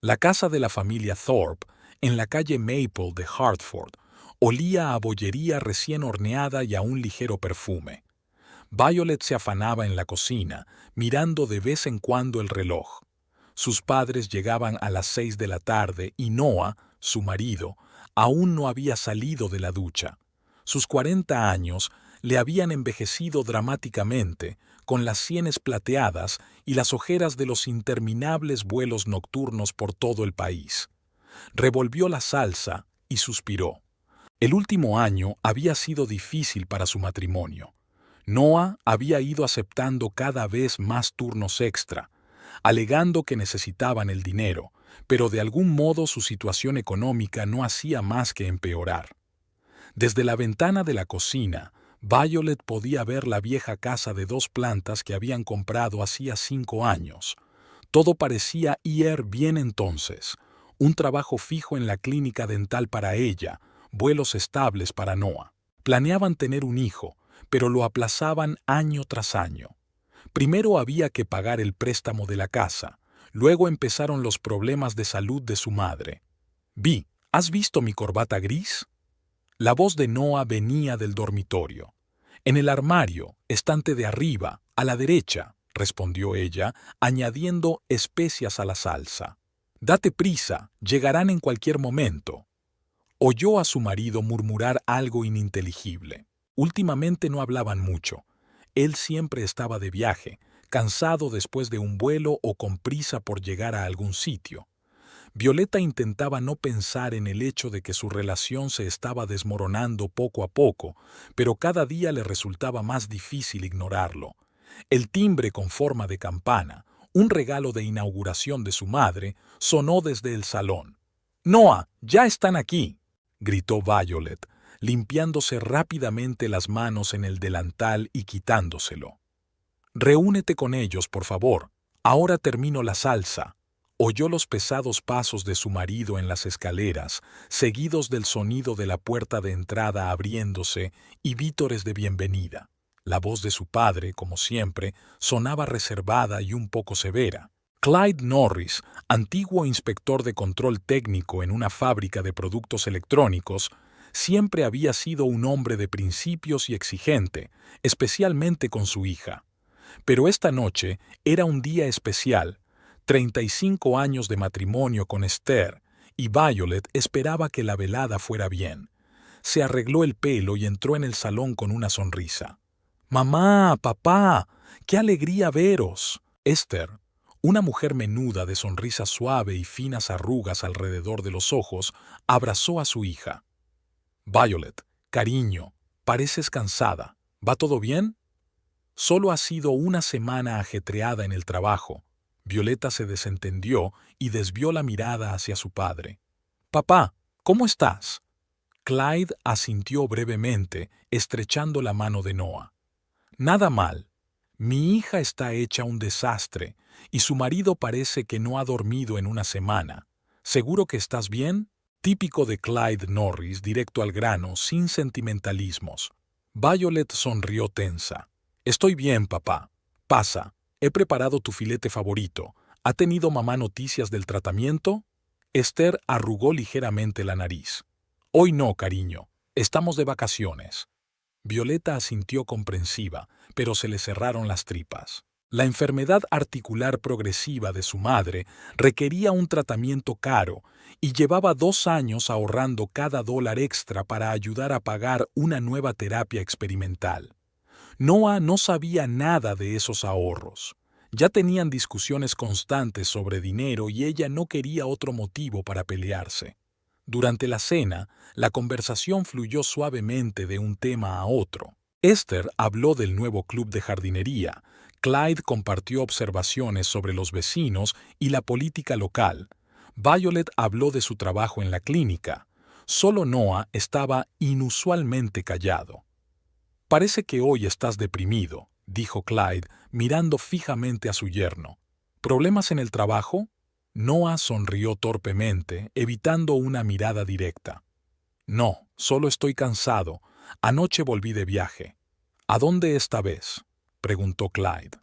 La casa de la familia Thorpe, en la calle Maple de Hartford, olía a bollería recién horneada y a un ligero perfume. Violet se afanaba en la cocina, mirando de vez en cuando el reloj. Sus padres llegaban a las 6 de la tarde y Noah, su marido, aún no había salido de la ducha. Sus 40 años le habían envejecido dramáticamente, con las sienes plateadas y las ojeras de los interminables vuelos nocturnos por todo el país. Revolvió la salsa y suspiró. El último año había sido difícil para su matrimonio. Noah había ido aceptando cada vez más turnos extra, alegando que necesitaban el dinero, pero de algún modo su situación económica no hacía más que empeorar. Desde la ventana de la cocina, Violet podía ver la vieja casa de 2 plantas que habían comprado hacía 5 años. Todo parecía ir bien entonces. Un trabajo fijo en la clínica dental para ella, vuelos estables para Noah. Planeaban tener un hijo, pero lo aplazaban año tras año. Primero había que pagar el préstamo de la casa, luego empezaron los problemas de salud de su madre. Vi, ¿has visto mi corbata gris? La voz de Noah venía del dormitorio. En el armario, estante de arriba, a la derecha, respondió ella, añadiendo especias a la salsa. Date prisa, llegarán en cualquier momento. Oyó a su marido murmurar algo ininteligible. Últimamente no hablaban mucho. Él siempre estaba de viaje, cansado después de un vuelo o con prisa por llegar a algún sitio. Violeta intentaba no pensar en el hecho de que su relación se estaba desmoronando poco a poco, pero cada día le resultaba más difícil ignorarlo. El timbre con forma de campana, un regalo de inauguración de su madre, sonó desde el salón. «Noah, ya están aquí», gritó Violet, limpiándose rápidamente las manos en el delantal y quitándoselo. «Reúnete con ellos, por favor. Ahora termino la salsa». Oyó los pesados pasos de su marido en las escaleras, seguidos del sonido de la puerta de entrada abriéndose y vítores de bienvenida. La voz de su padre, como siempre, sonaba reservada y un poco severa. Clyde Norris, antiguo inspector de control técnico en una fábrica de productos electrónicos, siempre había sido un hombre de principios y exigente, especialmente con su hija. Pero esta noche era un día especial. 35 años de matrimonio con Esther, y Violet esperaba que la velada fuera bien. Se arregló el pelo y entró en el salón con una sonrisa. «Mamá, papá, qué alegría veros». Esther, una mujer menuda de sonrisa suave y finas arrugas alrededor de los ojos, abrazó a su hija. «Violet, cariño, pareces cansada. ¿Va todo bien?» «Solo ha sido una semana ajetreada en el trabajo». Violeta se desentendió y desvió la mirada hacia su padre. «Papá, ¿cómo estás?» Clyde asintió brevemente, estrechando la mano de Noah. «Nada mal. Mi hija está hecha un desastre, y su marido parece que no ha dormido en una semana. ¿Seguro que estás bien?» Típico de Clyde Norris, directo al grano, sin sentimentalismos. Violet sonrió tensa. «Estoy bien, papá. Pasa. He preparado tu filete favorito. ¿Ha tenido mamá noticias del tratamiento?» Esther arrugó ligeramente la nariz. «Hoy no, cariño. Estamos de vacaciones». Violeta asintió comprensiva, pero se le cerraron las tripas. La enfermedad articular progresiva de su madre requería un tratamiento caro y llevaba 2 años ahorrando cada dólar extra para ayudar a pagar una nueva terapia experimental. Noah no sabía nada de esos ahorros. Ya tenían discusiones constantes sobre dinero y ella no quería otro motivo para pelearse. Durante la cena, la conversación fluyó suavemente de un tema a otro. Esther habló del nuevo club de jardinería, Clyde compartió observaciones sobre los vecinos y la política local. Violet habló de su trabajo en la clínica. Solo Noah estaba inusualmente callado. «Parece que hoy estás deprimido», dijo Clyde, mirando fijamente a su yerno. «¿Problemas en el trabajo?» Noah sonrió torpemente, evitando una mirada directa. «No, solo estoy cansado. Anoche volví de viaje». «¿A dónde esta vez?», preguntó Clyde.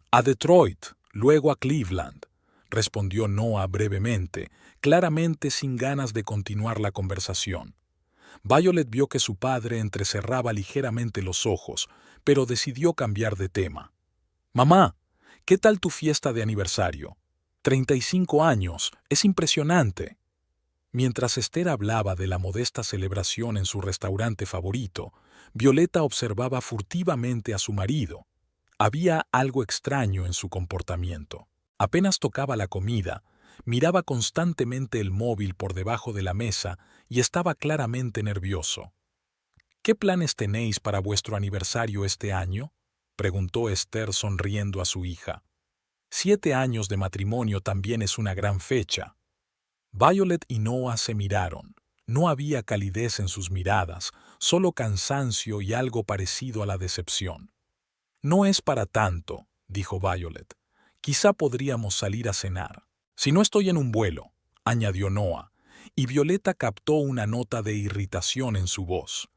«A Detroit, luego a Cleveland. respondió Noah brevemente, claramente sin ganas de continuar la conversación. Violet vio que su padre entrecerraba ligeramente los ojos, pero decidió cambiar de tema. «Mamá, ¿qué tal tu fiesta de aniversario? 35 años, es impresionante». Mientras Esther hablaba de la modesta celebración en su restaurante favorito, Violeta observaba furtivamente a su marido. Había algo extraño en su comportamiento. Apenas tocaba la comida, miraba constantemente el móvil por debajo de la mesa y estaba claramente nervioso. «¿Qué planes tenéis para vuestro aniversario este año?», preguntó Esther sonriendo a su hija. 7 años de matrimonio también es una gran fecha. Violet y Noah se miraron. No había calidez en sus miradas, solo cansancio y algo parecido a la decepción. «No es para tanto», dijo Violet. «Quizá podríamos salir a cenar. Si no estoy en un vuelo», añadió Noah, y Violeta captó una nota de irritación en su voz.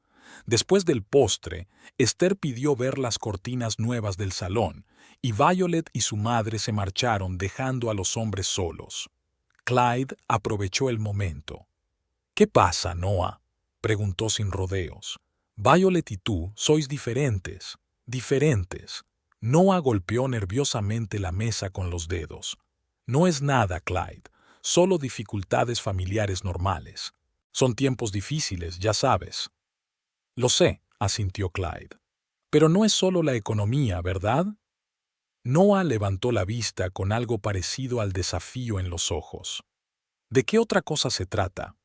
Después del postre, Esther pidió ver las cortinas nuevas del salón, y Violet y su madre se marcharon dejando a los hombres solos. Clyde aprovechó el momento. «¿Qué pasa, Noah?», preguntó sin rodeos. «Violet y tú sois diferentes, diferentes». Noah golpeó nerviosamente la mesa con los dedos. «No es nada, Clyde, solo dificultades familiares normales. Son tiempos difíciles, ya sabes». «Lo sé», asintió Clyde. «Pero no es solo la economía, ¿verdad?». Noah levantó la vista con algo parecido al desafío en los ojos. «¿De qué otra cosa se trata?».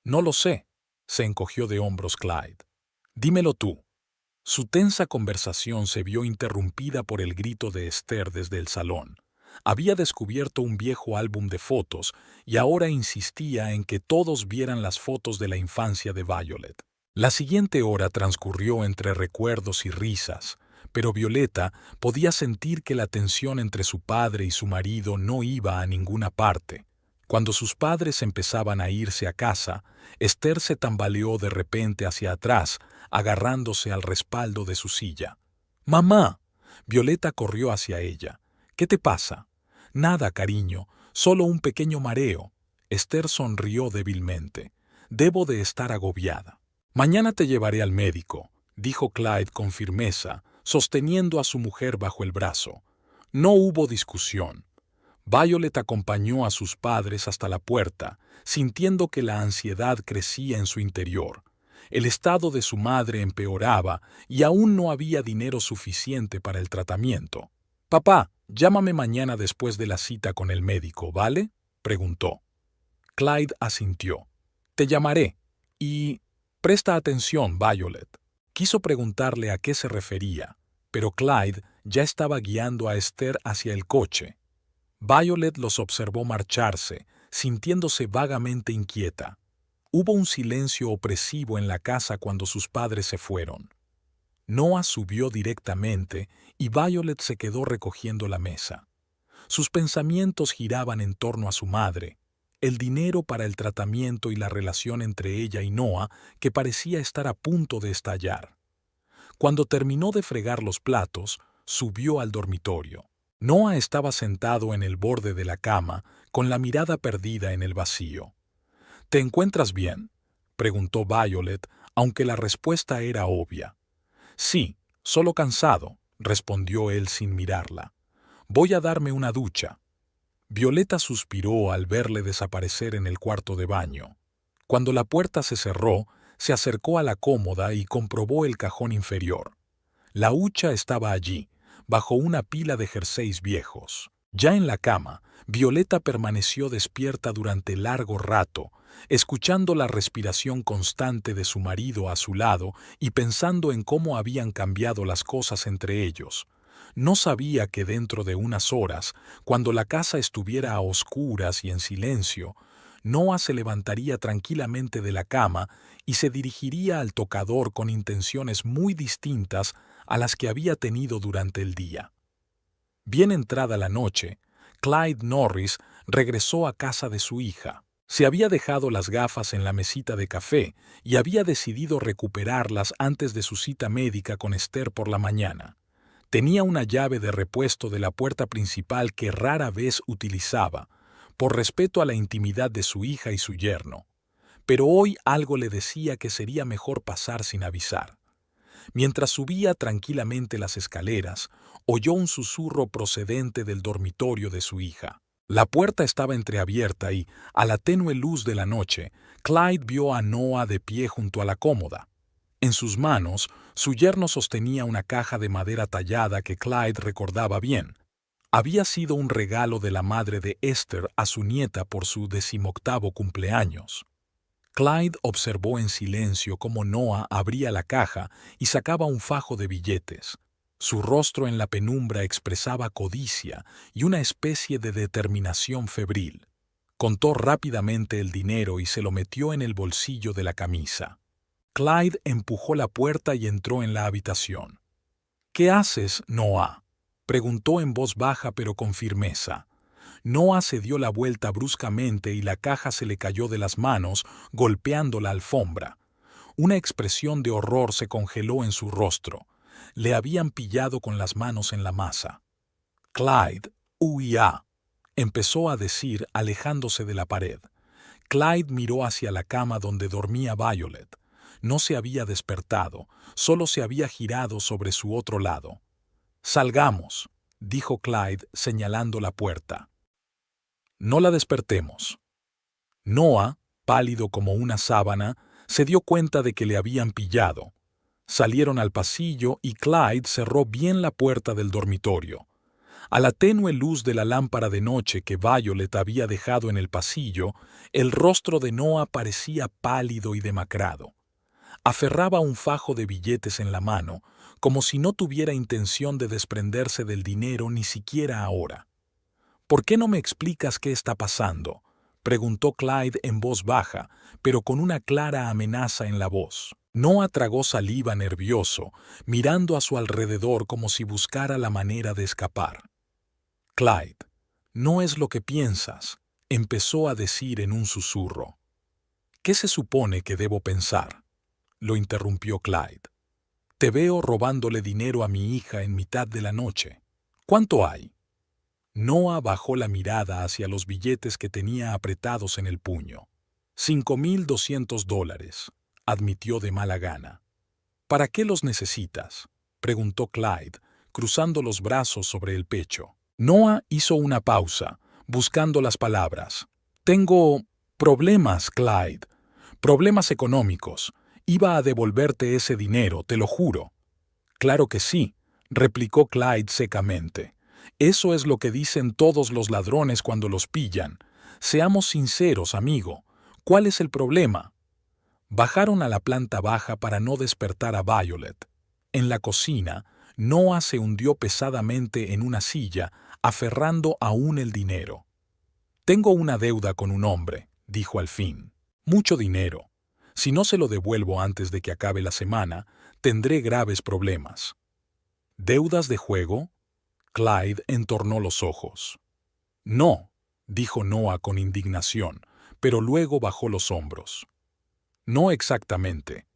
«No lo sé», se encogió de hombros Clyde. «Dímelo tú». Su tensa conversación se vio interrumpida por el grito de Esther desde el salón. Había descubierto un viejo álbum de fotos y ahora insistía en que todos vieran las fotos de la infancia de Violet. La siguiente hora transcurrió entre recuerdos y risas, pero Violeta podía sentir que la tensión entre su padre y su marido no iba a ninguna parte. Cuando sus padres empezaban a irse a casa, Esther se tambaleó de repente hacia atrás, agarrándose al respaldo de su silla. «¡Mamá!». Violeta corrió hacia ella. «¿Qué te pasa?». «Nada, cariño, solo un pequeño mareo». Esther sonrió débilmente. «Debo de estar agobiada». «Mañana te llevaré al médico», dijo Clyde con firmeza, sosteniendo a su mujer bajo el brazo. No hubo discusión. Violet acompañó a sus padres hasta la puerta, sintiendo que la ansiedad crecía en su interior. El estado de su madre empeoraba y aún no había dinero suficiente para el tratamiento. «Papá, llámame mañana después de la cita con el médico, ¿vale?», preguntó. Clyde asintió. «Te llamaré. Y presta atención, Violet». Quiso preguntarle a qué se refería, pero Clyde ya estaba guiando a Esther hacia el coche. Violet los observó marcharse, sintiéndose vagamente inquieta. Hubo un silencio opresivo en la casa cuando sus padres se fueron. Noah subió directamente y Violet se quedó recogiendo la mesa. Sus pensamientos giraban en torno a su madre, el dinero para el tratamiento y la relación entre ella y Noah que parecía estar a punto de estallar. Cuando terminó de fregar los platos, subió al dormitorio. Noah estaba sentado en el borde de la cama, con la mirada perdida en el vacío. «¿Te encuentras bien?», preguntó Violet, aunque la respuesta era obvia. «Sí, solo cansado», respondió él sin mirarla. «Voy a darme una ducha». Violeta suspiró al verle desaparecer en el cuarto de baño. Cuando la puerta se cerró, se acercó a la cómoda y comprobó el cajón inferior. La hucha estaba allí, bajo una pila de jerseys viejos. Ya en la cama, Violeta permaneció despierta durante largo rato, escuchando la respiración constante de su marido a su lado y pensando en cómo habían cambiado las cosas entre ellos. No sabía que dentro de unas horas, cuando la casa estuviera a oscuras y en silencio, Noah se levantaría tranquilamente de la cama y se dirigiría al tocador con intenciones muy distintas a las que había tenido durante el día. Bien entrada la noche, Clyde Norris regresó a casa de su hija. Se había dejado las gafas en la mesita de café y había decidido recuperarlas antes de su cita médica con Esther por la mañana. Tenía una llave de repuesto de la puerta principal que rara vez utilizaba, por respeto a la intimidad de su hija y su yerno. Pero hoy algo le decía que sería mejor pasar sin avisar. Mientras subía tranquilamente las escaleras, oyó un susurro procedente del dormitorio de su hija. La puerta estaba entreabierta y, a la tenue luz de la noche, Clyde vio a Noah de pie junto a la cómoda. En sus manos, su yerno sostenía una caja de madera tallada que Clyde recordaba bien. Había sido un regalo de la madre de Esther a su nieta por su 18º cumpleaños. Clyde observó en silencio cómo Noah abría la caja y sacaba un fajo de billetes. Su rostro en la penumbra expresaba codicia y una especie de determinación febril. Contó rápidamente el dinero y se lo metió en el bolsillo de la camisa. Clyde empujó la puerta y entró en la habitación. «¿Qué haces, Noah?», preguntó en voz baja pero con firmeza. Noah se dio la vuelta bruscamente y la caja se le cayó de las manos, golpeando la alfombra. Una expresión de horror se congeló en su rostro. Le habían pillado con las manos en la masa. «Clyde, huía», empezó a decir, alejándose de la pared. Clyde miró hacia la cama donde dormía Violet. No se había despertado, solo se había girado sobre su otro lado. «Salgamos», dijo Clyde, señalando la puerta. «No la despertemos». Noah, pálido como una sábana, se dio cuenta de que le habían pillado. Salieron al pasillo y Clyde cerró bien la puerta del dormitorio. A la tenue luz de la lámpara de noche que Violet había dejado en el pasillo, el rostro de Noah parecía pálido y demacrado. Aferraba un fajo de billetes en la mano, como si no tuviera intención de desprenderse del dinero ni siquiera ahora. «¿Por qué no me explicas qué está pasando?», preguntó Clyde en voz baja, pero con una clara amenaza en la voz. Noah tragó saliva nervioso, mirando a su alrededor como si buscara la manera de escapar. «Clyde, no es lo que piensas», empezó a decir en un susurro. «¿Qué se supone que debo pensar?», lo interrumpió Clyde. «Te veo robándole dinero a mi hija en mitad de la noche. ¿Cuánto hay?». Noah bajó la mirada hacia los billetes que tenía apretados en el puño. $5,200, admitió de mala gana. «¿Para qué los necesitas?», preguntó Clyde, cruzando los brazos sobre el pecho. Noah hizo una pausa, buscando las palabras. «Tengo problemas, Clyde. Problemas económicos. Iba a devolverte ese dinero, te lo juro». «Claro que sí», replicó Clyde secamente. «Eso es lo que dicen todos los ladrones cuando los pillan. Seamos sinceros, amigo. ¿Cuál es el problema?». Bajaron a la planta baja para no despertar a Violet. En la cocina, Noah se hundió pesadamente en una silla, aferrando aún el dinero. «Tengo una deuda con un hombre», dijo al fin. «Mucho dinero. Si no se lo devuelvo antes de que acabe la semana, tendré graves problemas». «¿Deudas de juego?», Clyde entornó los ojos. «No», dijo Noah con indignación, pero luego bajó los hombros. «No exactamente.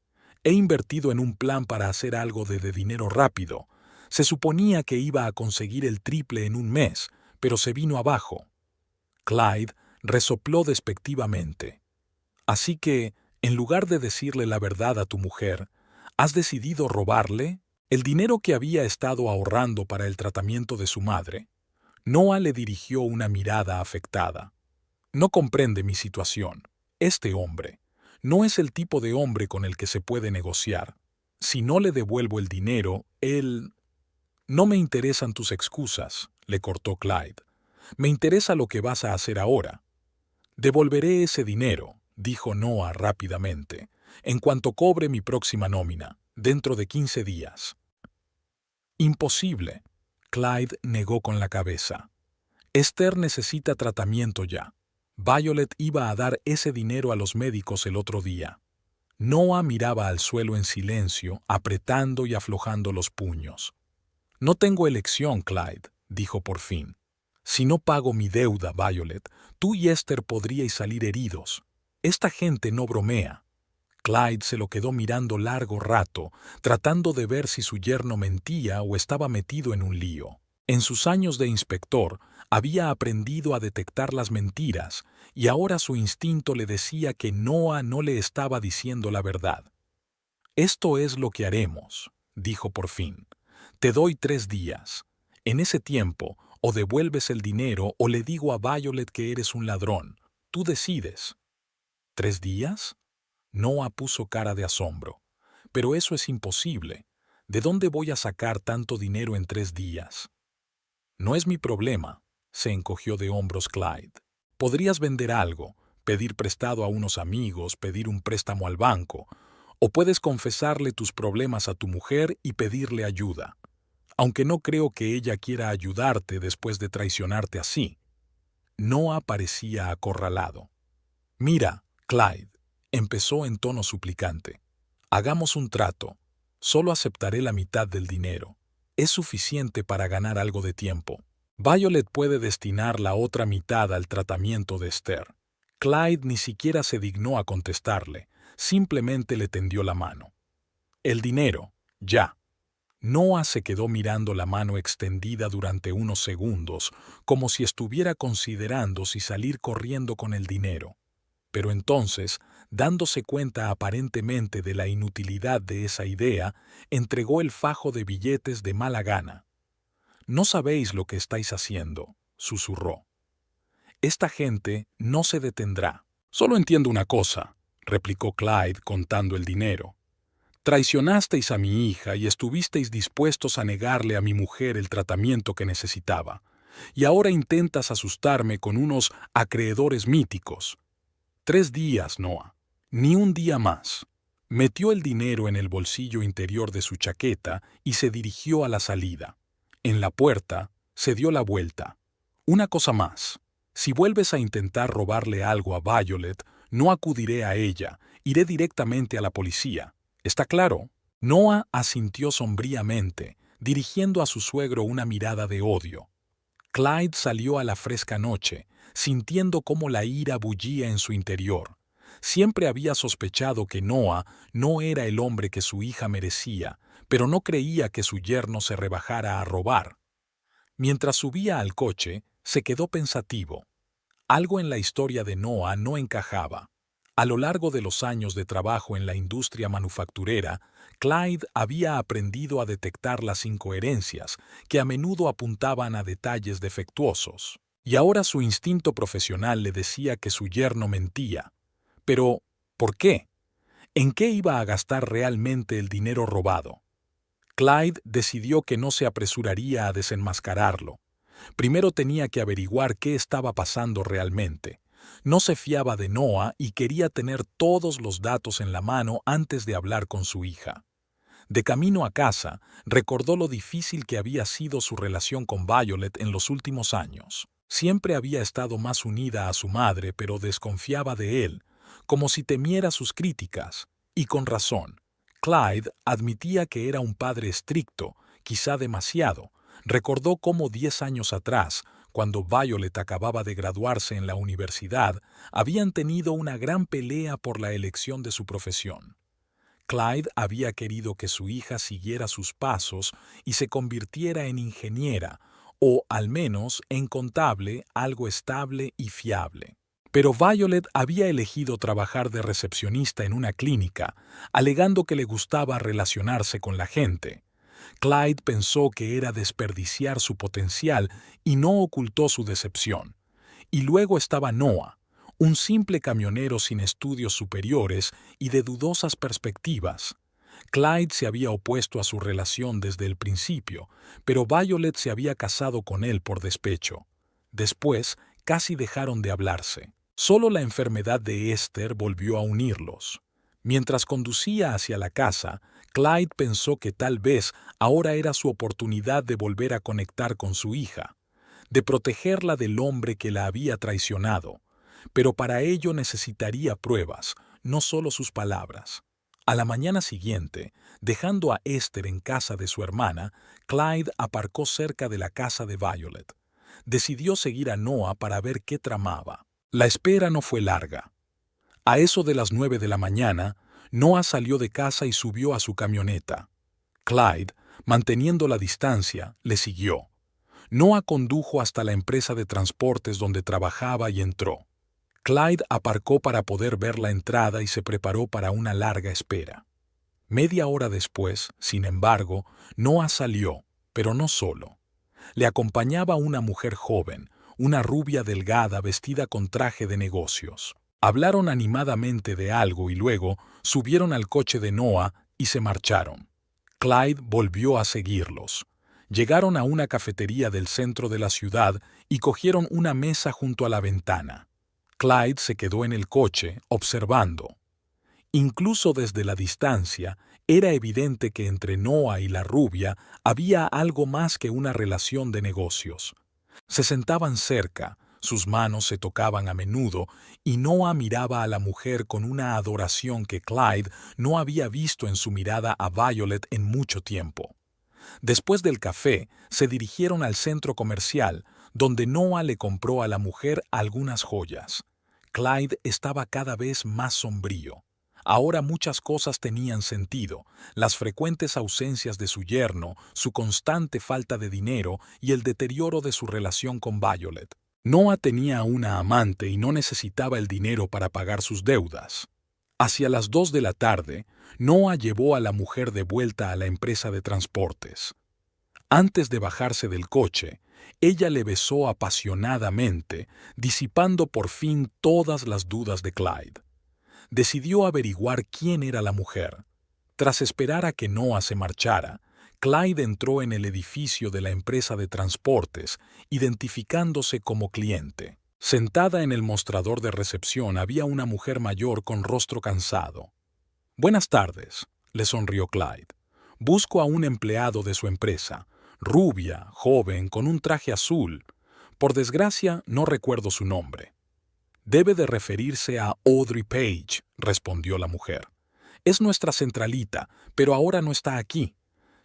He invertido en un plan para hacer algo de dinero rápido. Se suponía que iba a conseguir el triple en un mes, pero se vino abajo». Clyde resopló despectivamente. «Así que, en lugar de decirle la verdad a tu mujer, ¿has decidido robarle el dinero que había estado ahorrando para el tratamiento de su madre?». Noah le dirigió una mirada afectada. «No comprende mi situación. Este hombre no es el tipo de hombre con el que se puede negociar. Si no le devuelvo el dinero, él...». «No me interesan tus excusas», le cortó Clyde. «Me interesa lo que vas a hacer ahora». «Devolveré ese dinero», dijo Noah rápidamente, «en cuanto cobre mi próxima nómina, dentro de 15 días». «Imposible», Clyde negó con la cabeza. «Esther necesita tratamiento ya. Violet iba a dar ese dinero a los médicos el otro día». Noah miraba al suelo en silencio, apretando y aflojando los puños. «No tengo elección, Clyde», dijo por fin. «Si no pago mi deuda, Violet, tú y Esther podríais salir heridos. Esta gente no bromea». Clyde se lo quedó mirando largo rato, tratando de ver si su yerno mentía o estaba metido en un lío. En sus años de inspector, había aprendido a detectar las mentiras, y ahora su instinto le decía que Noah no le estaba diciendo la verdad. «Esto es lo que haremos», dijo por fin. «Te doy 3 días. En ese tiempo, o devuelves el dinero o le digo a Violet que eres un ladrón. Tú decides». ¿3 días? Noah puso cara de asombro. «Pero eso es imposible. ¿De dónde voy a sacar tanto dinero en 3 días?» «No es mi problema», se encogió de hombros Clyde. «Podrías vender algo, pedir prestado a unos amigos, pedir un préstamo al banco, o puedes confesarle tus problemas a tu mujer y pedirle ayuda. Aunque no creo que ella quiera ayudarte después de traicionarte así». Noah parecía acorralado. «Mira, Clyde», empezó en tono suplicante. «Hagamos un trato. Solo aceptaré la mitad del dinero. Es suficiente para ganar algo de tiempo. Violet puede destinar la otra mitad al tratamiento de Esther». Clyde ni siquiera se dignó a contestarle, simplemente le tendió la mano. «El dinero, ya». Noah se quedó mirando la mano extendida durante unos segundos, como si estuviera considerando si salir corriendo con el dinero. Pero entonces, dándose cuenta aparentemente de la inutilidad de esa idea, entregó el fajo de billetes de mala gana. «No sabéis lo que estáis haciendo», susurró. «Esta gente no se detendrá». «Solo entiendo una cosa», replicó Clyde contando el dinero. «Traicionasteis a mi hija y estuvisteis dispuestos a negarle a mi mujer el tratamiento que necesitaba. Y ahora intentas asustarme con unos acreedores míticos. 3 días, Noah. Ni un día más». Metió el dinero en el bolsillo interior de su chaqueta y se dirigió a la salida. En la puerta, se dio la vuelta. «Una cosa más. Si vuelves a intentar robarle algo a Violet, no acudiré a ella, iré directamente a la policía. ¿Está claro?» Noah asintió sombríamente, dirigiendo a su suegro una mirada de odio. Clyde salió a la fresca noche, sintiendo cómo la ira bullía en su interior. Siempre había sospechado que Noah no era el hombre que su hija merecía, pero no creía que su yerno se rebajara a robar. Mientras subía al coche, se quedó pensativo. Algo en la historia de Noah no encajaba. A lo largo de los años de trabajo en la industria manufacturera, Clyde había aprendido a detectar las incoherencias que a menudo apuntaban a detalles defectuosos. Y ahora su instinto profesional le decía que su yerno mentía. Pero, ¿por qué? ¿En qué iba a gastar realmente el dinero robado? Clyde decidió que no se apresuraría a desenmascararlo. Primero tenía que averiguar qué estaba pasando realmente. No se fiaba de Noah y quería tener todos los datos en la mano antes de hablar con su hija. De camino a casa, recordó lo difícil que había sido su relación con Violet en los últimos años. Siempre había estado más unida a su madre, pero desconfiaba de él, como si temiera sus críticas, y con razón. Clyde admitía que era un padre estricto, quizá demasiado. Recordó cómo 10 años atrás, cuando Violet acababa de graduarse en la universidad, habían tenido una gran pelea por la elección de su profesión. Clyde había querido que su hija siguiera sus pasos y se convirtiera en ingeniera, o al menos en contable, algo estable y fiable. Pero Violet había elegido trabajar de recepcionista en una clínica, alegando que le gustaba relacionarse con la gente. Clyde pensó que era desperdiciar su potencial y no ocultó su decepción. Y luego estaba Noah, un simple camionero sin estudios superiores y de dudosas perspectivas. Clyde se había opuesto a su relación desde el principio, pero Violet se había casado con él por despecho. Después, casi dejaron de hablarse. Solo la enfermedad de Esther volvió a unirlos. Mientras conducía hacia la casa, Clyde pensó que tal vez ahora era su oportunidad de volver a conectar con su hija, de protegerla del hombre que la había traicionado, pero para ello necesitaría pruebas, no solo sus palabras. A la mañana siguiente, dejando a Esther en casa de su hermana, Clyde aparcó cerca de la casa de Violet. Decidió seguir a Noah para ver qué tramaba. La espera no fue larga. A eso de las 9 de la mañana, Noah salió de casa y subió a su camioneta. Clyde, manteniendo la distancia, le siguió. Noah condujo hasta la empresa de transportes donde trabajaba y entró. Clyde aparcó para poder ver la entrada y se preparó para una larga espera. Media hora después, sin embargo, Noah salió, pero no solo. Le acompañaba una mujer joven, una rubia delgada vestida con traje de negocios. Hablaron animadamente de algo y luego subieron al coche de Noah y se marcharon. Clyde volvió a seguirlos. Llegaron a una cafetería del centro de la ciudad y cogieron una mesa junto a la ventana. Clyde se quedó en el coche, observando. Incluso desde la distancia, era evidente que entre Noah y la rubia había algo más que una relación de negocios. Se sentaban cerca, sus manos se tocaban a menudo, y Noah miraba a la mujer con una adoración que Clyde no había visto en su mirada a Violet en mucho tiempo. Después del café, se dirigieron al centro comercial, donde Noah le compró a la mujer algunas joyas. Clyde estaba cada vez más sombrío. Ahora muchas cosas tenían sentido: las frecuentes ausencias de su yerno, su constante falta de dinero y el deterioro de su relación con Violet. Noah tenía una amante y no necesitaba el dinero para pagar sus deudas. Hacia las 2 de la tarde, Noah llevó a la mujer de vuelta a la empresa de transportes. Antes de bajarse del coche, ella le besó apasionadamente, disipando por fin todas las dudas de Clyde. Decidió averiguar quién era la mujer. Tras esperar a que Noah se marchara, Clyde entró en el edificio de la empresa de transportes, identificándose como cliente. Sentada en el mostrador de recepción había una mujer mayor con rostro cansado. «Buenas tardes», le sonrió Clyde. «Busco a un empleado de su empresa, rubia, joven, con un traje azul. Por desgracia, no recuerdo su nombre». «Debe de referirse a Audrey Page», respondió la mujer. «Es nuestra centralita, pero ahora no está aquí».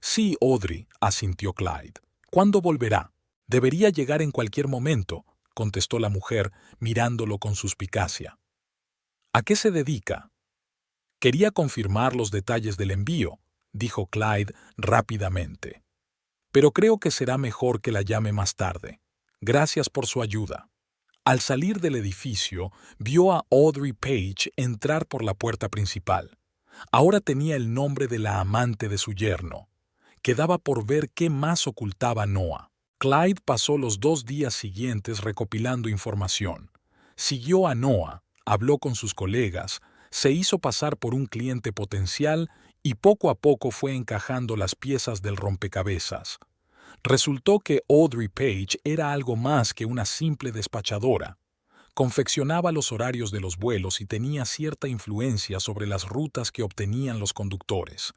«Sí, Audrey», asintió Clyde. «¿Cuándo volverá?» «Debería llegar en cualquier momento», contestó la mujer, mirándolo con suspicacia. «¿A qué se dedica?» «Quería confirmar los detalles del envío», dijo Clyde rápidamente. «Pero creo que será mejor que la llame más tarde. Gracias por su ayuda». Al salir del edificio, vio a Audrey Page entrar por la puerta principal. Ahora tenía el nombre de la amante de su yerno. Quedaba por ver qué más ocultaba Noah. Clyde pasó los 2 días siguientes recopilando información. Siguió a Noah, habló con sus colegas, se hizo pasar por un cliente potencial y poco a poco fue encajando las piezas del rompecabezas. Resultó que Audrey Page era algo más que una simple despachadora. Confeccionaba los horarios de los vuelos y tenía cierta influencia sobre las rutas que obtenían los conductores.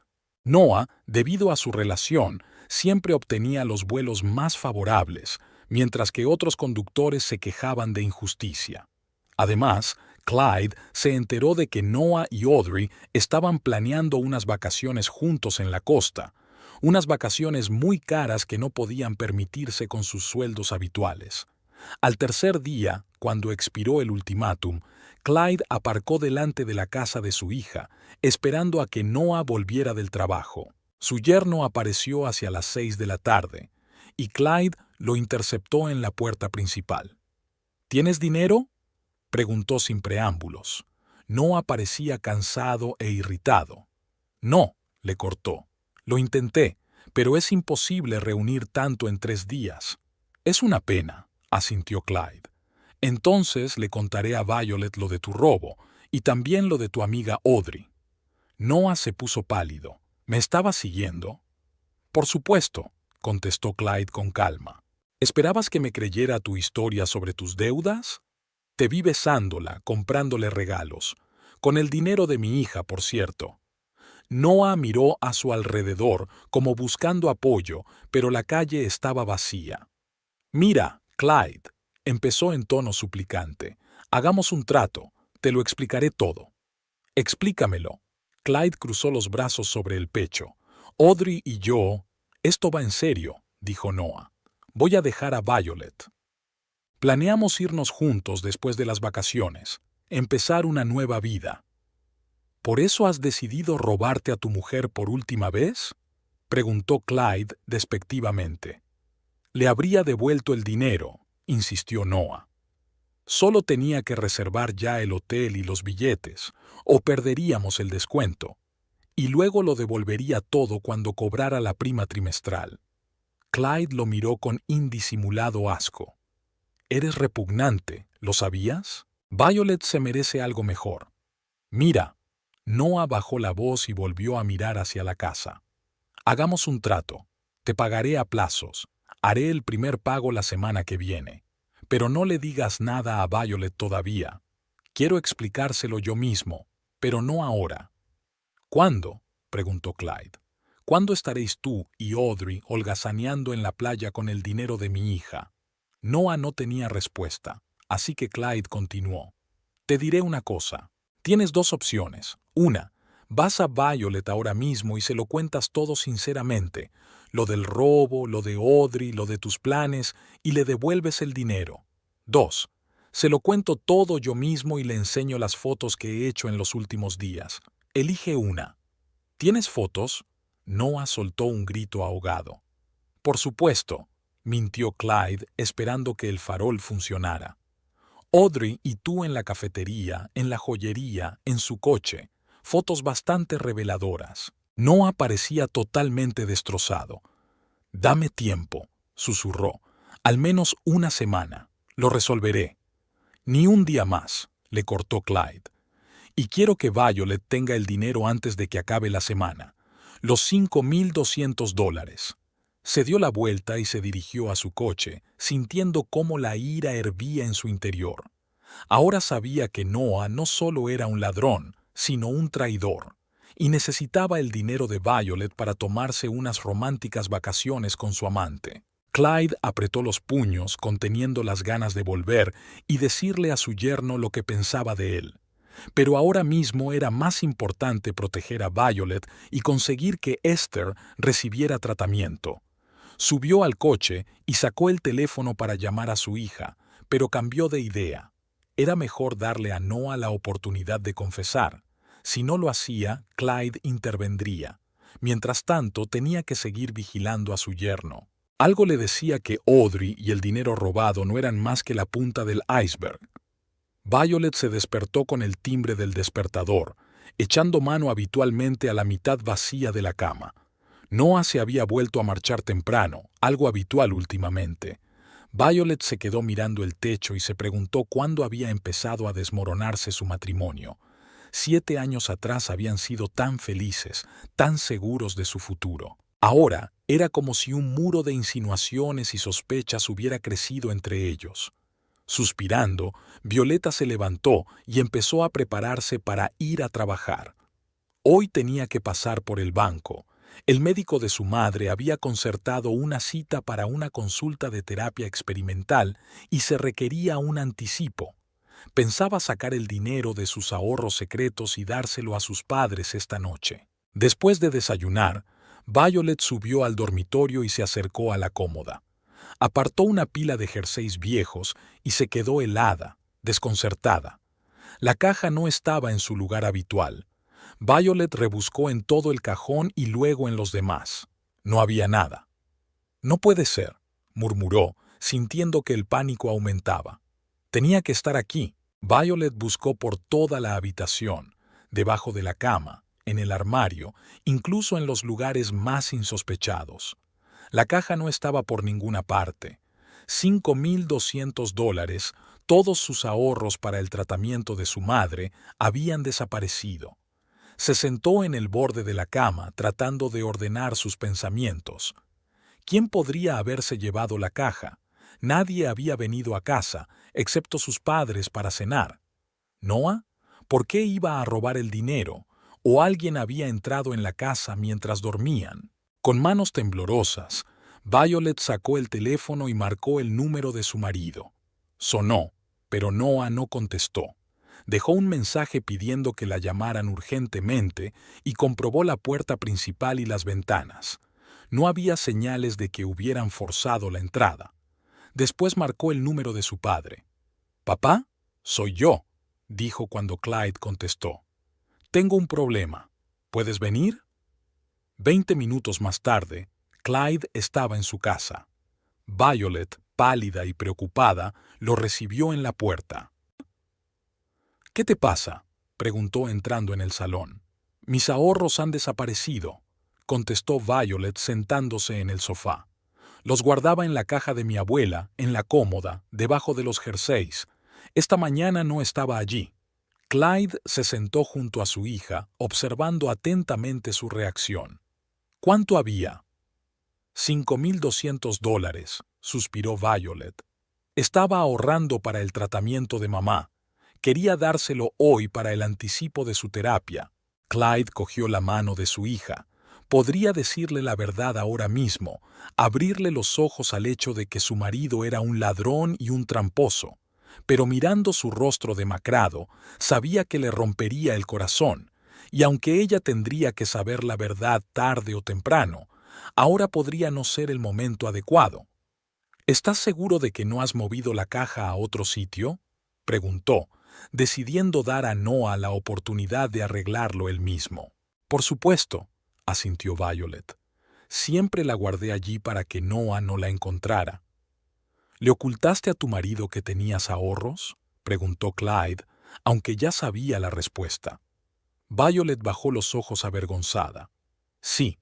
Noah, debido a su relación, siempre obtenía los vuelos más favorables, mientras que otros conductores se quejaban de injusticia. Además, Clyde se enteró de que Noah y Audrey estaban planeando unas vacaciones juntos en la costa, unas vacaciones muy caras que no podían permitirse con sus sueldos habituales. Al tercer día, cuando expiró el ultimátum, Clyde aparcó delante de la casa de su hija, esperando a que Noah volviera del trabajo. Su yerno apareció hacia las 6 de la tarde, y Clyde lo interceptó en la puerta principal. «¿Tienes dinero?», preguntó sin preámbulos. Noah parecía cansado e irritado. «No», le cortó. «Lo intenté, pero es imposible reunir tanto en 3 días». «Es una pena», asintió Clyde. «Entonces le contaré a Violet lo de tu robo y también lo de tu amiga Audrey». Noah se puso pálido. «¿Me estabas siguiendo?» «Por supuesto», contestó Clyde con calma. «¿Esperabas que me creyera tu historia sobre tus deudas? Te vi besándola, comprándole regalos. Con el dinero de mi hija, por cierto». Noah miró a su alrededor como buscando apoyo, pero la calle estaba vacía. «Mira, Clyde», empezó en tono suplicante, «hagamos un trato, te lo explicaré todo». «Explícamelo». Clyde cruzó los brazos sobre el pecho. «Audrey y yo...» «Esto va en serio», dijo Noah. «Voy a dejar a Violet. Planeamos irnos juntos después de las vacaciones, empezar una nueva vida». ¿Por eso has decidido robarte a tu mujer por última vez?, preguntó Clyde despectivamente. Le habría devuelto el dinero, insistió Noah. Solo tenía que reservar ya el hotel y los billetes, o perderíamos el descuento, y luego lo devolvería todo cuando cobrara la prima trimestral. Clyde lo miró con indisimulado asco. Eres repugnante, ¿lo sabías? Violet se merece algo mejor. Mira. Noah bajó la voz y volvió a mirar hacia la casa. Hagamos un trato. Te pagaré a plazos. Haré el primer pago la semana que viene. Pero no le digas nada a Violet todavía. Quiero explicárselo yo mismo, pero no ahora. ¿Cuándo?, preguntó Clyde. ¿Cuándo estaréis tú y Audrey holgazaneando en la playa con el dinero de mi hija? Noah no tenía respuesta, así que Clyde continuó. Te diré una cosa. Tienes dos opciones. Una, vas a Violet ahora mismo y se lo cuentas todo sinceramente, lo del robo, lo de Audrey, lo de tus planes, y le devuelves el dinero. Dos, se lo cuento todo yo mismo y le enseño las fotos que he hecho en los últimos días. Elige una. ¿Tienes fotos? Noah soltó un grito ahogado. Por supuesto, mintió Clyde esperando que el farol funcionara. Audrey y tú en la cafetería, en la joyería, en su coche. Fotos bastante reveladoras. Noah parecía totalmente destrozado. Dame tiempo, susurró. Al menos una semana. Lo resolveré. Ni un día más, le cortó Clyde. Y quiero que Violet tenga el dinero antes de que acabe la semana. Los $5,200. Se dio la vuelta y se dirigió a su coche, sintiendo cómo la ira hervía en su interior. Ahora sabía que Noah no solo era un ladrón, sino un traidor, y necesitaba el dinero de Violet para tomarse unas románticas vacaciones con su amante. Clyde apretó los puños, conteniendo las ganas de volver y decirle a su yerno lo que pensaba de él. Pero ahora mismo era más importante proteger a Violet y conseguir que Esther recibiera tratamiento. Subió al coche y sacó el teléfono para llamar a su hija, pero cambió de idea. Era mejor darle a Noah la oportunidad de confesar. Si no lo hacía, Clyde intervendría. Mientras tanto, tenía que seguir vigilando a su yerno. Algo le decía que Audrey y el dinero robado no eran más que la punta del iceberg. Violet se despertó con el timbre del despertador, echando mano habitualmente a la mitad vacía de la cama. Noah se había vuelto a marchar temprano, algo habitual últimamente. Violet se quedó mirando el techo y se preguntó cuándo había empezado a desmoronarse su matrimonio. 7 años atrás habían sido tan felices, tan seguros de su futuro. Ahora era como si un muro de insinuaciones y sospechas hubiera crecido entre ellos. Suspirando, Violeta se levantó y empezó a prepararse para ir a trabajar. Hoy tenía que pasar por el banco. El médico de su madre había concertado una cita para una consulta de terapia experimental y se requería un anticipo. Pensaba sacar el dinero de sus ahorros secretos y dárselo a sus padres esta noche. Después de desayunar, Violet subió al dormitorio y se acercó a la cómoda. Apartó una pila de jerseys viejos y se quedó helada, desconcertada. La caja no estaba en su lugar habitual. Violet rebuscó en todo el cajón y luego en los demás. No había nada. No puede ser, murmuró, sintiendo que el pánico aumentaba. Tenía que estar aquí. Violet buscó por toda la habitación, debajo de la cama, en el armario, incluso en los lugares más insospechados. La caja no estaba por ninguna parte. $5,200, todos sus ahorros para el tratamiento de su madre, habían desaparecido. Se sentó en el borde de la cama tratando de ordenar sus pensamientos. ¿Quién podría haberse llevado la caja? Nadie había venido a casa, excepto sus padres para cenar. ¿Noah? ¿Por qué iba a robar el dinero? ¿O alguien había entrado en la casa mientras dormían? Con manos temblorosas, Violet sacó el teléfono y marcó el número de su marido. Sonó, pero Noah no contestó. Dejó un mensaje pidiendo que la llamaran urgentemente y comprobó la puerta principal y las ventanas. No había señales de que hubieran forzado la entrada. Después marcó el número de su padre. «¿Papá? Soy yo», dijo cuando Clyde contestó. Tengo un problema. ¿Puedes venir? 20 minutos más tarde, Clyde estaba en su casa. Violet, pálida y preocupada, lo recibió en la puerta. ¿Qué te pasa?, preguntó entrando en el salón. Mis ahorros han desaparecido, contestó Violet sentándose en el sofá. Los guardaba en la caja de mi abuela, en la cómoda, debajo de los jerseys. Esta mañana no estaba allí. Clyde se sentó junto a su hija, observando atentamente su reacción. ¿Cuánto había? $5,200, suspiró Violet. Estaba ahorrando para el tratamiento de mamá. Quería dárselo hoy para el anticipo de su terapia. Clyde cogió la mano de su hija. Podría decirle la verdad ahora mismo, abrirle los ojos al hecho de que su marido era un ladrón y un tramposo, pero mirando su rostro demacrado, sabía que le rompería el corazón, y aunque ella tendría que saber la verdad tarde o temprano, ahora podría no ser el momento adecuado. ¿Estás seguro de que no has movido la caja a otro sitio?, preguntó, decidiendo dar a Noah la oportunidad de arreglarlo él mismo. Por supuesto, asintió Violet. Siempre la guardé allí para que Noah no la encontrara. ¿Le ocultaste a tu marido que tenías ahorros?, preguntó Clyde, aunque ya sabía la respuesta. Violet bajó los ojos avergonzada. Sí,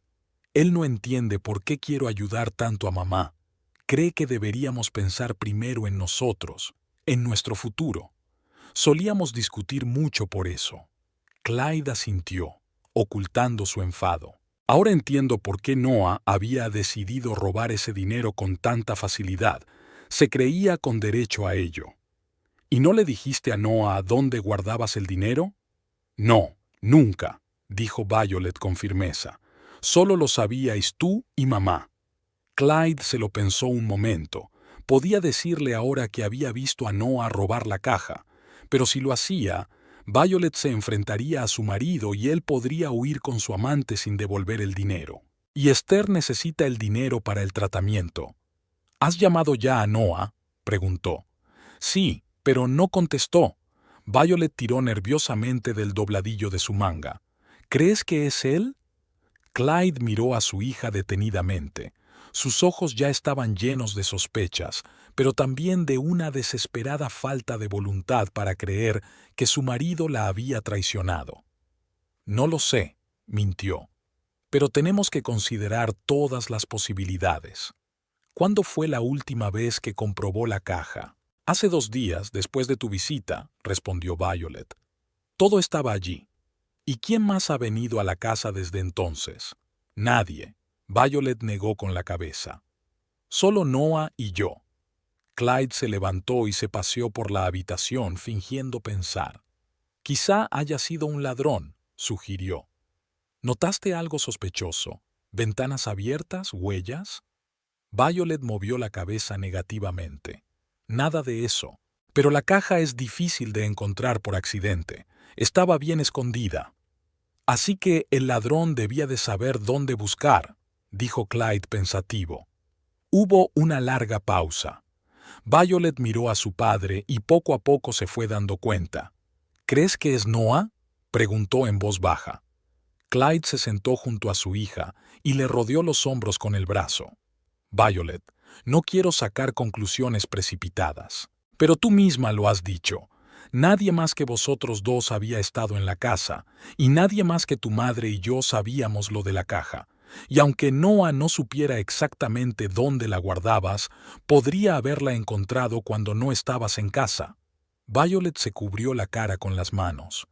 él no entiende por qué quiero ayudar tanto a mamá. Cree que deberíamos pensar primero en nosotros, en nuestro futuro. Solíamos discutir mucho por eso. Clyde asintió, ocultando su enfado. Ahora entiendo por qué Noah había decidido robar ese dinero con tanta facilidad. Se creía con derecho a ello. ¿Y no le dijiste a Noah dónde guardabas el dinero? No, nunca, dijo Violet con firmeza. Solo lo sabíais tú y mamá. Clyde se lo pensó un momento. Podía decirle ahora que había visto a Noah robar la caja, pero si lo hacía, Violet se enfrentaría a su marido y él podría huir con su amante sin devolver el dinero. Y Esther necesita el dinero para el tratamiento. ¿Has llamado ya a Noah?, preguntó. Sí, pero no contestó. Violet tiró nerviosamente del dobladillo de su manga. ¿Crees que es él? Clyde miró a su hija detenidamente. Sus ojos ya estaban llenos de sospechas, pero también de una desesperada falta de voluntad para creer que su marido la había traicionado. No lo sé, mintió, pero tenemos que considerar todas las posibilidades. ¿Cuándo fue la última vez que comprobó la caja? Hace 2 días, después de tu visita, respondió Violet. Todo estaba allí. ¿Y quién más ha venido a la casa desde entonces? Nadie. Violet negó con la cabeza. Solo Noah y yo. Clyde se levantó y se paseó por la habitación fingiendo pensar. Quizá haya sido un ladrón, sugirió. ¿Notaste algo sospechoso? ¿Ventanas abiertas? ¿Huellas? Violet movió la cabeza negativamente. Nada de eso. Pero la caja es difícil de encontrar por accidente. Estaba bien escondida. Así que el ladrón debía de saber dónde buscar, dijo Clyde pensativo. Hubo una larga pausa. Violet miró a su padre y poco a poco se fue dando cuenta. ¿Crees que es Noah?, preguntó en voz baja. Clyde se sentó junto a su hija y le rodeó los hombros con el brazo. Violet, no quiero sacar conclusiones precipitadas. Pero tú misma lo has dicho. Nadie más que vosotros dos había estado en la casa, y nadie más que tu madre y yo sabíamos lo de la caja. Y aunque Noah no supiera exactamente dónde la guardabas, podría haberla encontrado cuando no estabas en casa. Violet se cubrió la cara con las manos.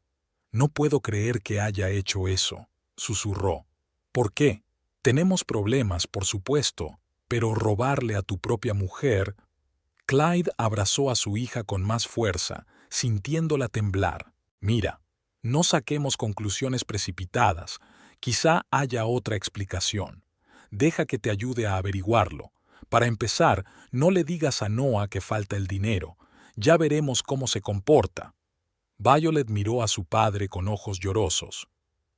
No puedo creer que haya hecho eso, susurró. ¿Por qué? Tenemos problemas, por supuesto, pero robarle a tu propia mujer... Clyde abrazó a su hija con más fuerza, sintiéndola temblar. Mira, no saquemos conclusiones precipitadas. Quizá haya otra explicación. Deja que te ayude a averiguarlo. Para empezar, no le digas a Noah que falta el dinero. Ya veremos cómo se comporta. Violet miró a su padre con ojos llorosos.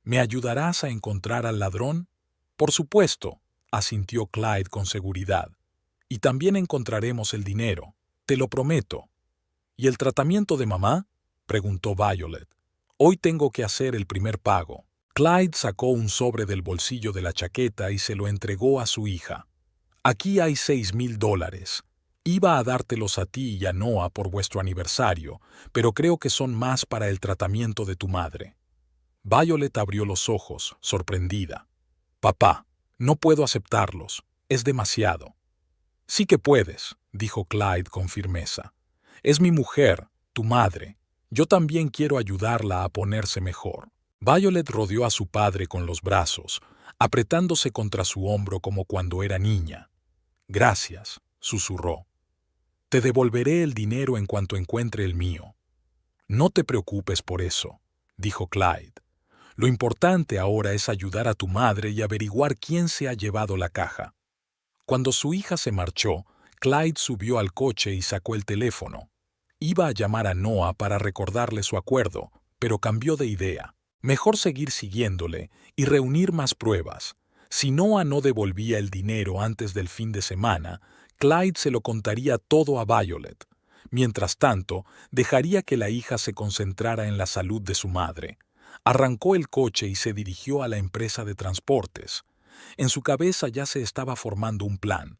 ¿Me ayudarás a encontrar al ladrón? Por supuesto, asintió Clyde con seguridad. Y también encontraremos el dinero, te lo prometo. ¿Y el tratamiento de mamá?, preguntó Violet. Hoy tengo que hacer el primer pago. Clyde sacó un sobre del bolsillo de la chaqueta y se lo entregó a su hija. Aquí hay $6,000. Iba a dártelos a ti y a Noah por vuestro aniversario, pero creo que son más para el tratamiento de tu madre. Violet abrió los ojos, sorprendida. Papá, no puedo aceptarlos. Es demasiado. Sí que puedes, dijo Clyde con firmeza. Es mi mujer, tu madre. Yo también quiero ayudarla a ponerse mejor. Violet rodeó a su padre con los brazos, apretándose contra su hombro como cuando era niña. Gracias, susurró. Te devolveré el dinero en cuanto encuentre el mío. No te preocupes por eso, dijo Clyde. Lo importante ahora es ayudar a tu madre y averiguar quién se ha llevado la caja. Cuando su hija se marchó, Clyde subió al coche y sacó el teléfono. Iba a llamar a Noah para recordarle su acuerdo, pero cambió de idea. Mejor seguir siguiéndole y reunir más pruebas. Si Noah no devolvía el dinero antes del fin de semana, Clyde se lo contaría todo a Violet. Mientras tanto, dejaría que la hija se concentrara en la salud de su madre. Arrancó el coche y se dirigió a la empresa de transportes. En su cabeza ya se estaba formando un plan.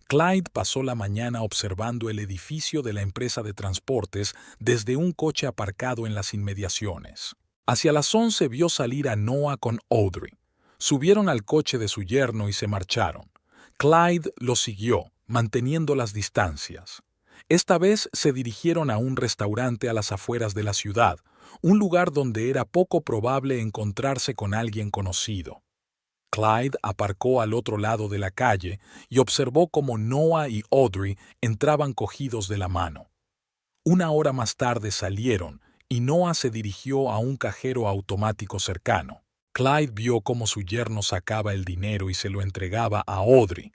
Clyde pasó la mañana observando el edificio de la empresa de transportes desde un coche aparcado en las inmediaciones. Hacia las 11 vio salir a Noah con Audrey. Subieron al coche de su yerno y se marcharon. Clyde los siguió, manteniendo las distancias. Esta vez se dirigieron a un restaurante a las afueras de la ciudad, un lugar donde era poco probable encontrarse con alguien conocido. Clyde aparcó al otro lado de la calle y observó cómo Noah y Audrey entraban cogidos de la mano. Una hora más tarde salieron y Noah se dirigió a un cajero automático cercano. Clyde vio cómo su yerno sacaba el dinero y se lo entregaba a Audrey.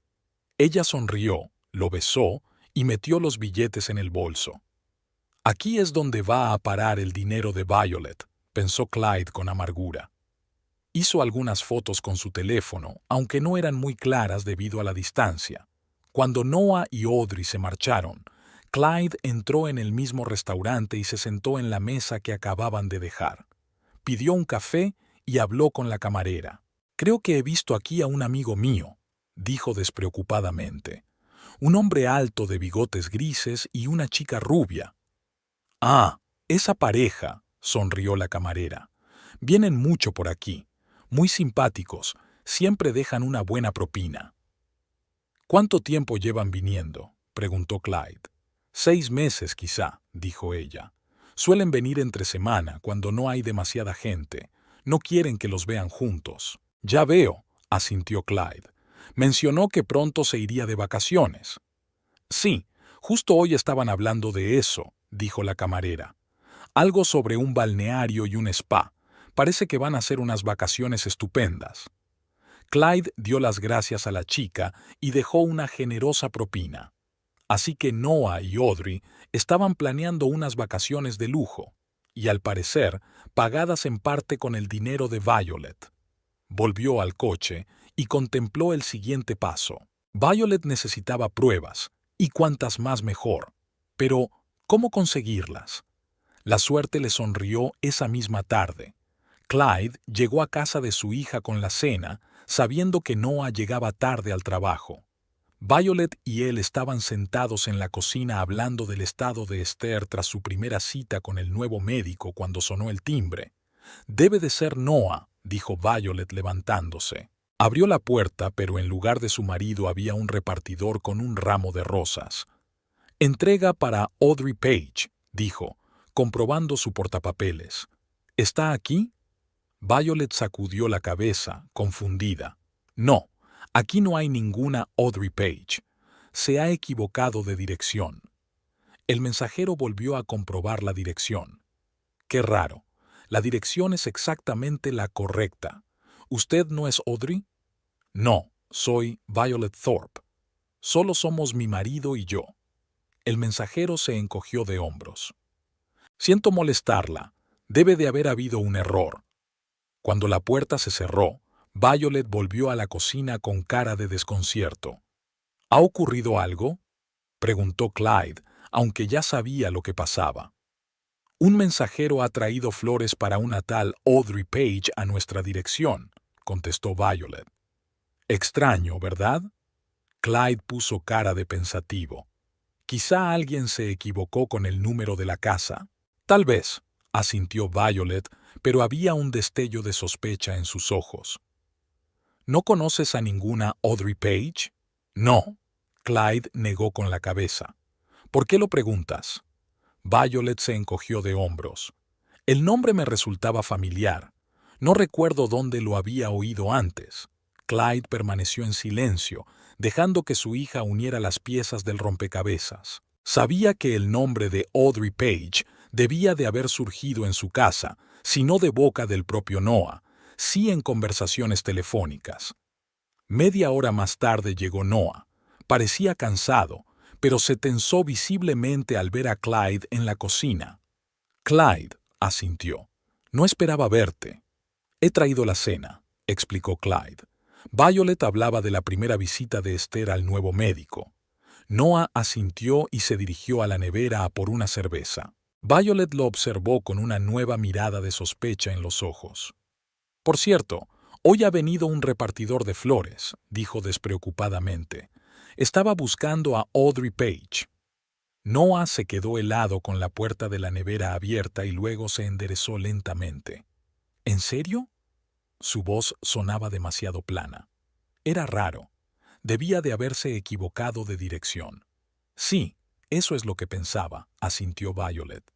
Ella sonrió, lo besó y metió los billetes en el bolso. Aquí es donde va a parar el dinero de Violet, pensó Clyde con amargura. Hizo algunas fotos con su teléfono, aunque no eran muy claras debido a la distancia. Cuando Noah y Audrey se marcharon, Clyde entró en el mismo restaurante y se sentó en la mesa que acababan de dejar. Pidió un café y habló con la camarera. «Creo que he visto aquí a un amigo mío», dijo despreocupadamente. «Un hombre alto de bigotes grises y una chica rubia». «Ah, esa pareja», sonrió la camarera. «Vienen mucho por aquí. Muy simpáticos, siempre dejan una buena propina». «¿Cuánto tiempo llevan viniendo?», preguntó Clyde. «6 meses quizá», dijo ella. «Suelen venir entre semana, cuando no hay demasiada gente. No quieren que los vean juntos». «Ya veo», asintió Clyde. «Mencionó que pronto se iría de vacaciones». «Sí, justo hoy estaban hablando de eso», dijo la camarera. «Algo sobre un balneario y un spa. Parece que van a hacer unas vacaciones estupendas». Clyde dio las gracias a la chica y dejó una generosa propina. Así que Noah y Audrey estaban planeando unas vacaciones de lujo, y al parecer pagadas en parte con el dinero de Violet. Volvió al coche y contempló el siguiente paso. Violet necesitaba pruebas, y cuantas más mejor. Pero, ¿cómo conseguirlas? La suerte le sonrió esa misma tarde. Clyde llegó a casa de su hija con la cena, sabiendo que Noah llegaba tarde al trabajo. Violet y él estaban sentados en la cocina hablando del estado de Esther tras su primera cita con el nuevo médico cuando sonó el timbre. «Debe de ser Noah», dijo Violet levantándose. Abrió la puerta, pero en lugar de su marido había un repartidor con un ramo de rosas. «Entrega para Audrey Page», dijo, comprobando su portapapeles. «¿Está aquí?» Violet sacudió la cabeza, confundida. «No, aquí no hay ninguna Audrey Page. Se ha equivocado de dirección». El mensajero volvió a comprobar la dirección. «Qué raro. La dirección es exactamente la correcta. ¿Usted no es Audrey?» «No, soy Violet Thorpe. Solo somos mi marido y yo». El mensajero se encogió de hombros. «Siento molestarla. Debe de haber habido un error». Cuando la puerta se cerró, Violet volvió a la cocina con cara de desconcierto. «¿Ha ocurrido algo?», preguntó Clyde, aunque ya sabía lo que pasaba. Un mensajero ha traído flores para una tal Audrey Page a nuestra dirección, contestó Violet. Extraño, ¿verdad? Clyde puso cara de pensativo. Quizá alguien se equivocó con el número de la casa. Tal vez, asintió Violet, pero había un destello de sospecha en sus ojos. ¿No conoces a ninguna Audrey Page? No. Clyde negó con la cabeza. ¿Por qué lo preguntas? Violet se encogió de hombros. El nombre me resultaba familiar. No recuerdo dónde lo había oído antes. Clyde permaneció en silencio, dejando que su hija uniera las piezas del rompecabezas. Sabía que el nombre de Audrey Page debía de haber surgido en su casa, si no de boca del propio Noah, sí en conversaciones telefónicas. Media hora más tarde llegó Noah. Parecía cansado, pero se tensó visiblemente al ver a Clyde en la cocina. Clyde, asintió. No esperaba verte. He traído la cena, explicó Clyde. Violet hablaba de la primera visita de Esther al nuevo médico. Noah asintió y se dirigió a la nevera a por una cerveza. Violet lo observó con una nueva mirada de sospecha en los ojos. Por cierto, hoy ha venido un repartidor de flores, dijo despreocupadamente. Estaba buscando a Audrey Page. Noah se quedó helado con la puerta de la nevera abierta y luego se enderezó lentamente. ¿En serio? Su voz sonaba demasiado plana. Era raro. Debía de haberse equivocado de dirección. Sí, eso es lo que pensaba, asintió Violet.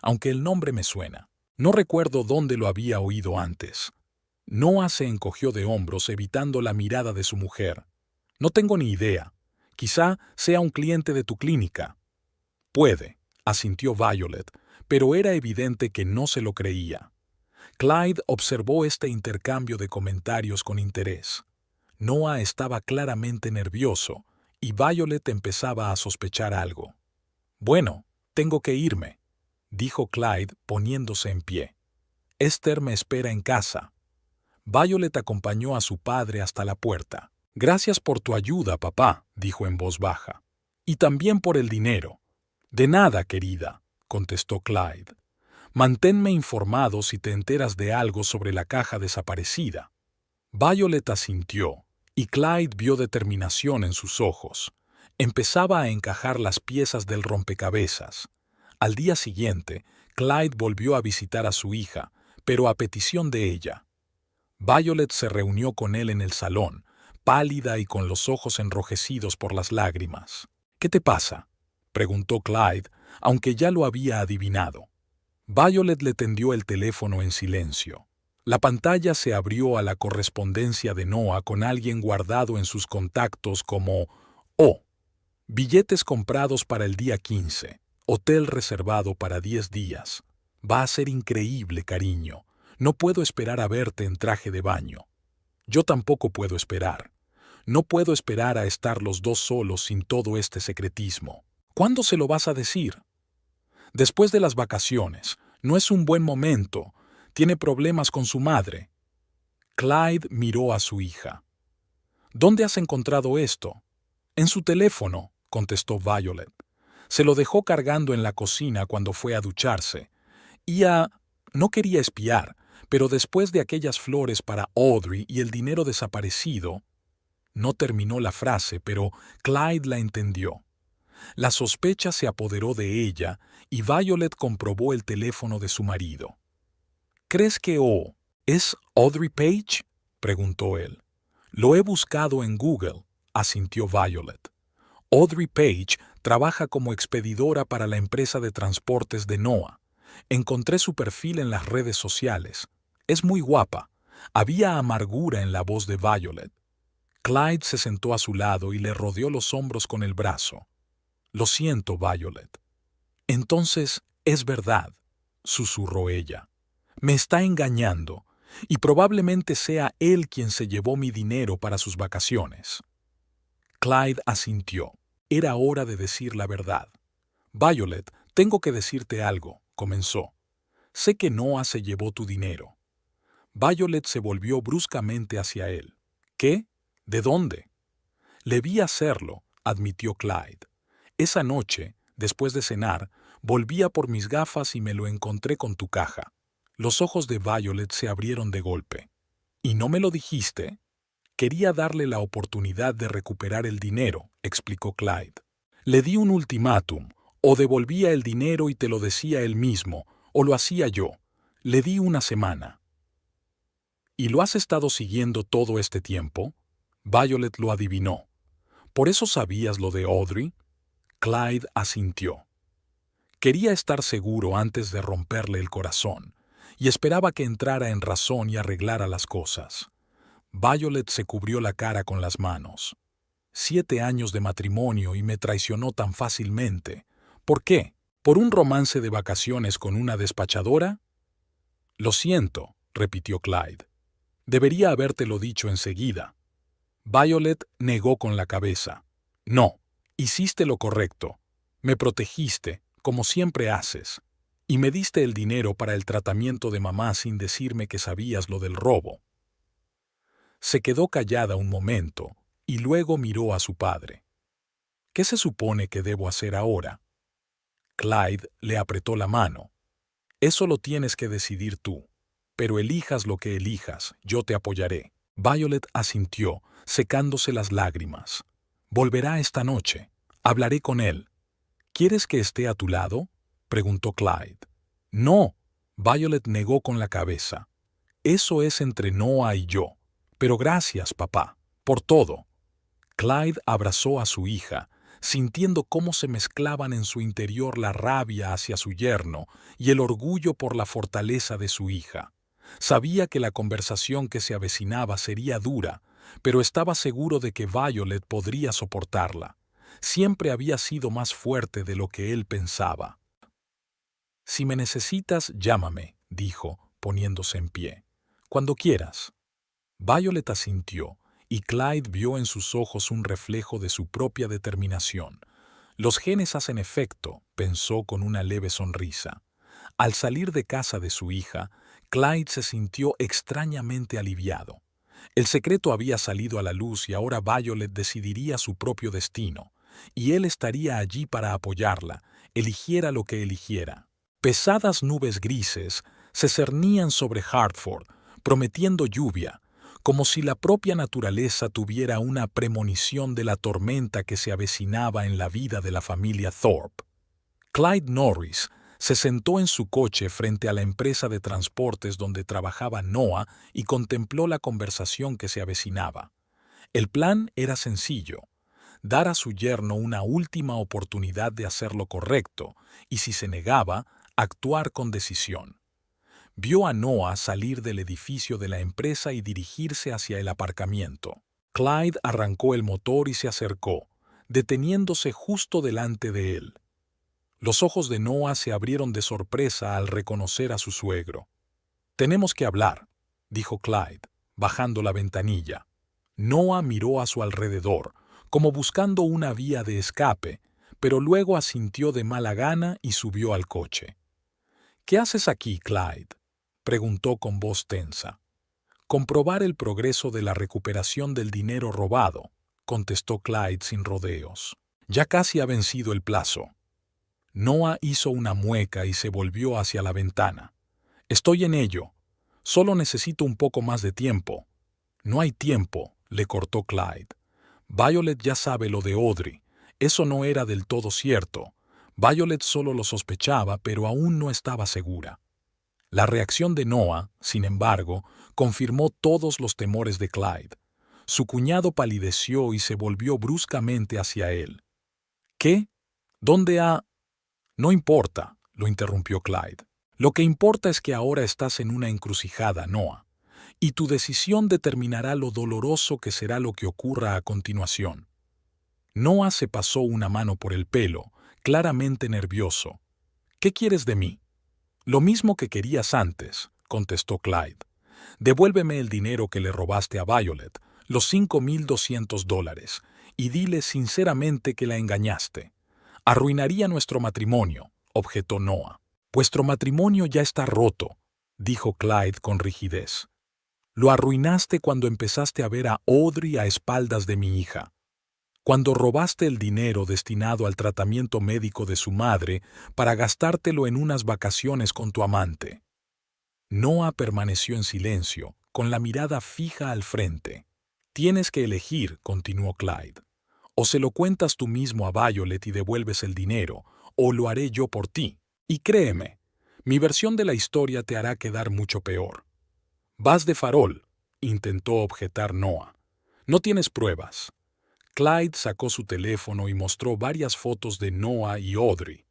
Aunque el nombre me suena. No recuerdo dónde lo había oído antes. Noah se encogió de hombros evitando la mirada de su mujer. No tengo ni idea. Quizá sea un cliente de tu clínica. Puede, asintió Violet, pero era evidente que no se lo creía. Clyde observó este intercambio de comentarios con interés. Noah estaba claramente nervioso y Violet empezaba a sospechar algo. Bueno, tengo que irme, dijo Clyde poniéndose en pie. Esther me espera en casa. Violet acompañó a su padre hasta la puerta. Gracias por tu ayuda, papá, dijo en voz baja. Y también por el dinero. De nada, querida, contestó Clyde. Manténme informado si te enteras de algo sobre la caja desaparecida. Violet asintió, y Clyde vio determinación en sus ojos. Empezaba a encajar las piezas del rompecabezas. Al día siguiente, Clyde volvió a visitar a su hija, pero a petición de ella. Violet se reunió con él en el salón, pálida y con los ojos enrojecidos por las lágrimas. ¿Qué te pasa?, preguntó Clyde, aunque ya lo había adivinado. Violet le tendió el teléfono en silencio. La pantalla se abrió a la correspondencia de Noah con alguien guardado en sus contactos como billetes comprados para el día 15, hotel reservado para 10 días. Va a ser increíble, cariño. No puedo esperar a verte en traje de baño. Yo tampoco puedo esperar. No puedo esperar a estar los dos solos sin todo este secretismo. ¿Cuándo se lo vas a decir? Después de las vacaciones. No es un buen momento. Tiene problemas con su madre. Clyde miró a su hija. ¿Dónde has encontrado esto? En su teléfono, contestó Violet. Se lo dejó cargando en la cocina cuando fue a ducharse. No quería espiar, pero después de aquellas flores para Audrey y el dinero desaparecido... No terminó la frase, pero Clyde la entendió. La sospecha se apoderó de ella y Violet comprobó el teléfono de su marido. ¿Crees que es Audrey Page?, preguntó él. Lo he buscado en Google, asintió Violet. Audrey Page trabaja como expedidora para la empresa de transportes de Noah. Encontré su perfil en las redes sociales. Es muy guapa. Había amargura en la voz de Violet. Clyde se sentó a su lado y le rodeó los hombros con el brazo. Lo siento, Violet. Entonces, es verdad, susurró ella. Me está engañando, y probablemente sea él quien se llevó mi dinero para sus vacaciones. Clyde asintió. Era hora de decir la verdad. Violet, tengo que decirte algo, comenzó. Sé que Noah se llevó tu dinero. Violet se volvió bruscamente hacia él. ¿Qué? ¿De dónde? Le vi hacerlo, admitió Clyde. Esa noche, después de cenar, Volvía por mis gafas y me lo encontré con tu caja. Los ojos de Violet se abrieron de golpe. ¿Y no me lo dijiste? Quería darle la oportunidad de recuperar el dinero, explicó Clyde. Le di un ultimátum, o devolvía el dinero y te lo decía él mismo, o lo hacía yo. Le di una semana. ¿Y lo has estado siguiendo todo este tiempo? Violet lo adivinó. ¿Por eso sabías lo de Audrey? Clyde asintió. Quería estar seguro antes de romperle el corazón, y esperaba que entrara en razón y arreglara las cosas. Violet se cubrió la cara con las manos. 7 años de matrimonio y me traicionó tan fácilmente. ¿Por qué? ¿Por un romance de vacaciones con una despachadora? Lo siento, repitió Clyde. Debería habértelo dicho enseguida. Violet negó con la cabeza. No, hiciste lo correcto. Me protegiste, como siempre haces, y me diste el dinero para el tratamiento de mamá sin decirme que sabías lo del robo. Se quedó callada un momento y luego miró a su padre. ¿Qué se supone que debo hacer ahora? Clyde le apretó la mano. Eso lo tienes que decidir tú, pero elijas lo que elijas, yo te apoyaré. Violet asintió, secándose las lágrimas. Volverá esta noche. Hablaré con él. ¿Quieres que esté a tu lado? Preguntó Clyde. No, Violet negó con la cabeza. Eso es entre Noah y yo. Pero gracias, papá, por todo. Clyde abrazó a su hija, sintiendo cómo se mezclaban en su interior la rabia hacia su yerno y el orgullo por la fortaleza de su hija. Sabía que la conversación que se avecinaba sería dura, pero estaba seguro de que Violet podría soportarla. Siempre había sido más fuerte de lo que él pensaba. Si me necesitas, llámame, dijo, poniéndose en pie. Cuando quieras. Violet asintió, y Clyde vio en sus ojos un reflejo de su propia determinación. Los genes hacen efecto, pensó con una leve sonrisa. Al salir de casa de su hija, Clyde se sintió extrañamente aliviado. El secreto había salido a la luz y ahora Violet decidiría su propio destino, y él estaría allí para apoyarla, eligiera lo que eligiera. Pesadas nubes grises se cernían sobre Hartford, prometiendo lluvia, como si la propia naturaleza tuviera una premonición de la tormenta que se avecinaba en la vida de la familia Thorpe. Clyde Norris se sentó en su coche frente a la empresa de transportes donde trabajaba Noah y contempló la conversación que se avecinaba. El plan era sencillo: dar a su yerno una última oportunidad de hacer lo correcto y, si se negaba, actuar con decisión. Vio a Noah salir del edificio de la empresa y dirigirse hacia el aparcamiento. Clyde arrancó el motor y se acercó, deteniéndose justo delante de él. Los ojos de Noah se abrieron de sorpresa al reconocer a su suegro. «Tenemos que hablar», dijo Clyde, bajando la ventanilla. Noah miró a su alrededor, como buscando una vía de escape, pero luego asintió de mala gana y subió al coche. «¿Qué haces aquí, Clyde?», preguntó con voz tensa. «Comprobar el progreso de la recuperación del dinero robado», contestó Clyde sin rodeos. «Ya casi ha vencido el plazo». Noah hizo una mueca y se volvió hacia la ventana. «Estoy en ello. Solo necesito un poco más de tiempo». «No hay tiempo», le cortó Clyde. «Violet ya sabe lo de Audrey. Eso no era del todo cierto. Violet solo lo sospechaba, pero aún no estaba segura». La reacción de Noah, sin embargo, confirmó todos los temores de Clyde. Su cuñado palideció y se volvió bruscamente hacia él. «¿Qué? ¿Dónde ha...?» «No importa», lo interrumpió Clyde. «Lo que importa es que ahora estás en una encrucijada, Noah, y tu decisión determinará lo doloroso que será lo que ocurra a continuación». Noah se pasó una mano por el pelo, claramente nervioso. «¿Qué quieres de mí?» «Lo mismo que querías antes», contestó Clyde. «Devuélveme el dinero que le robaste a Violet, los $5,200, y dile sinceramente que la engañaste». «Arruinaría nuestro matrimonio», objetó Noah. «Vuestro matrimonio ya está roto», dijo Clyde con rigidez. «Lo arruinaste cuando empezaste a ver a Audrey a espaldas de mi hija». cuando robaste el dinero destinado al tratamiento médico de su madre para gastártelo en unas vacaciones con tu amante. Noah permaneció en silencio, con la mirada fija al frente. Tienes que elegir, continuó Clyde. O se lo cuentas tú mismo a Violet y devuelves el dinero, o lo haré yo por ti. Y créeme, mi versión de la historia te hará quedar mucho peor. Vas de farol, intentó objetar Noah. No tienes pruebas. Clyde sacó su teléfono y mostró varias fotos de Noah y Audrey.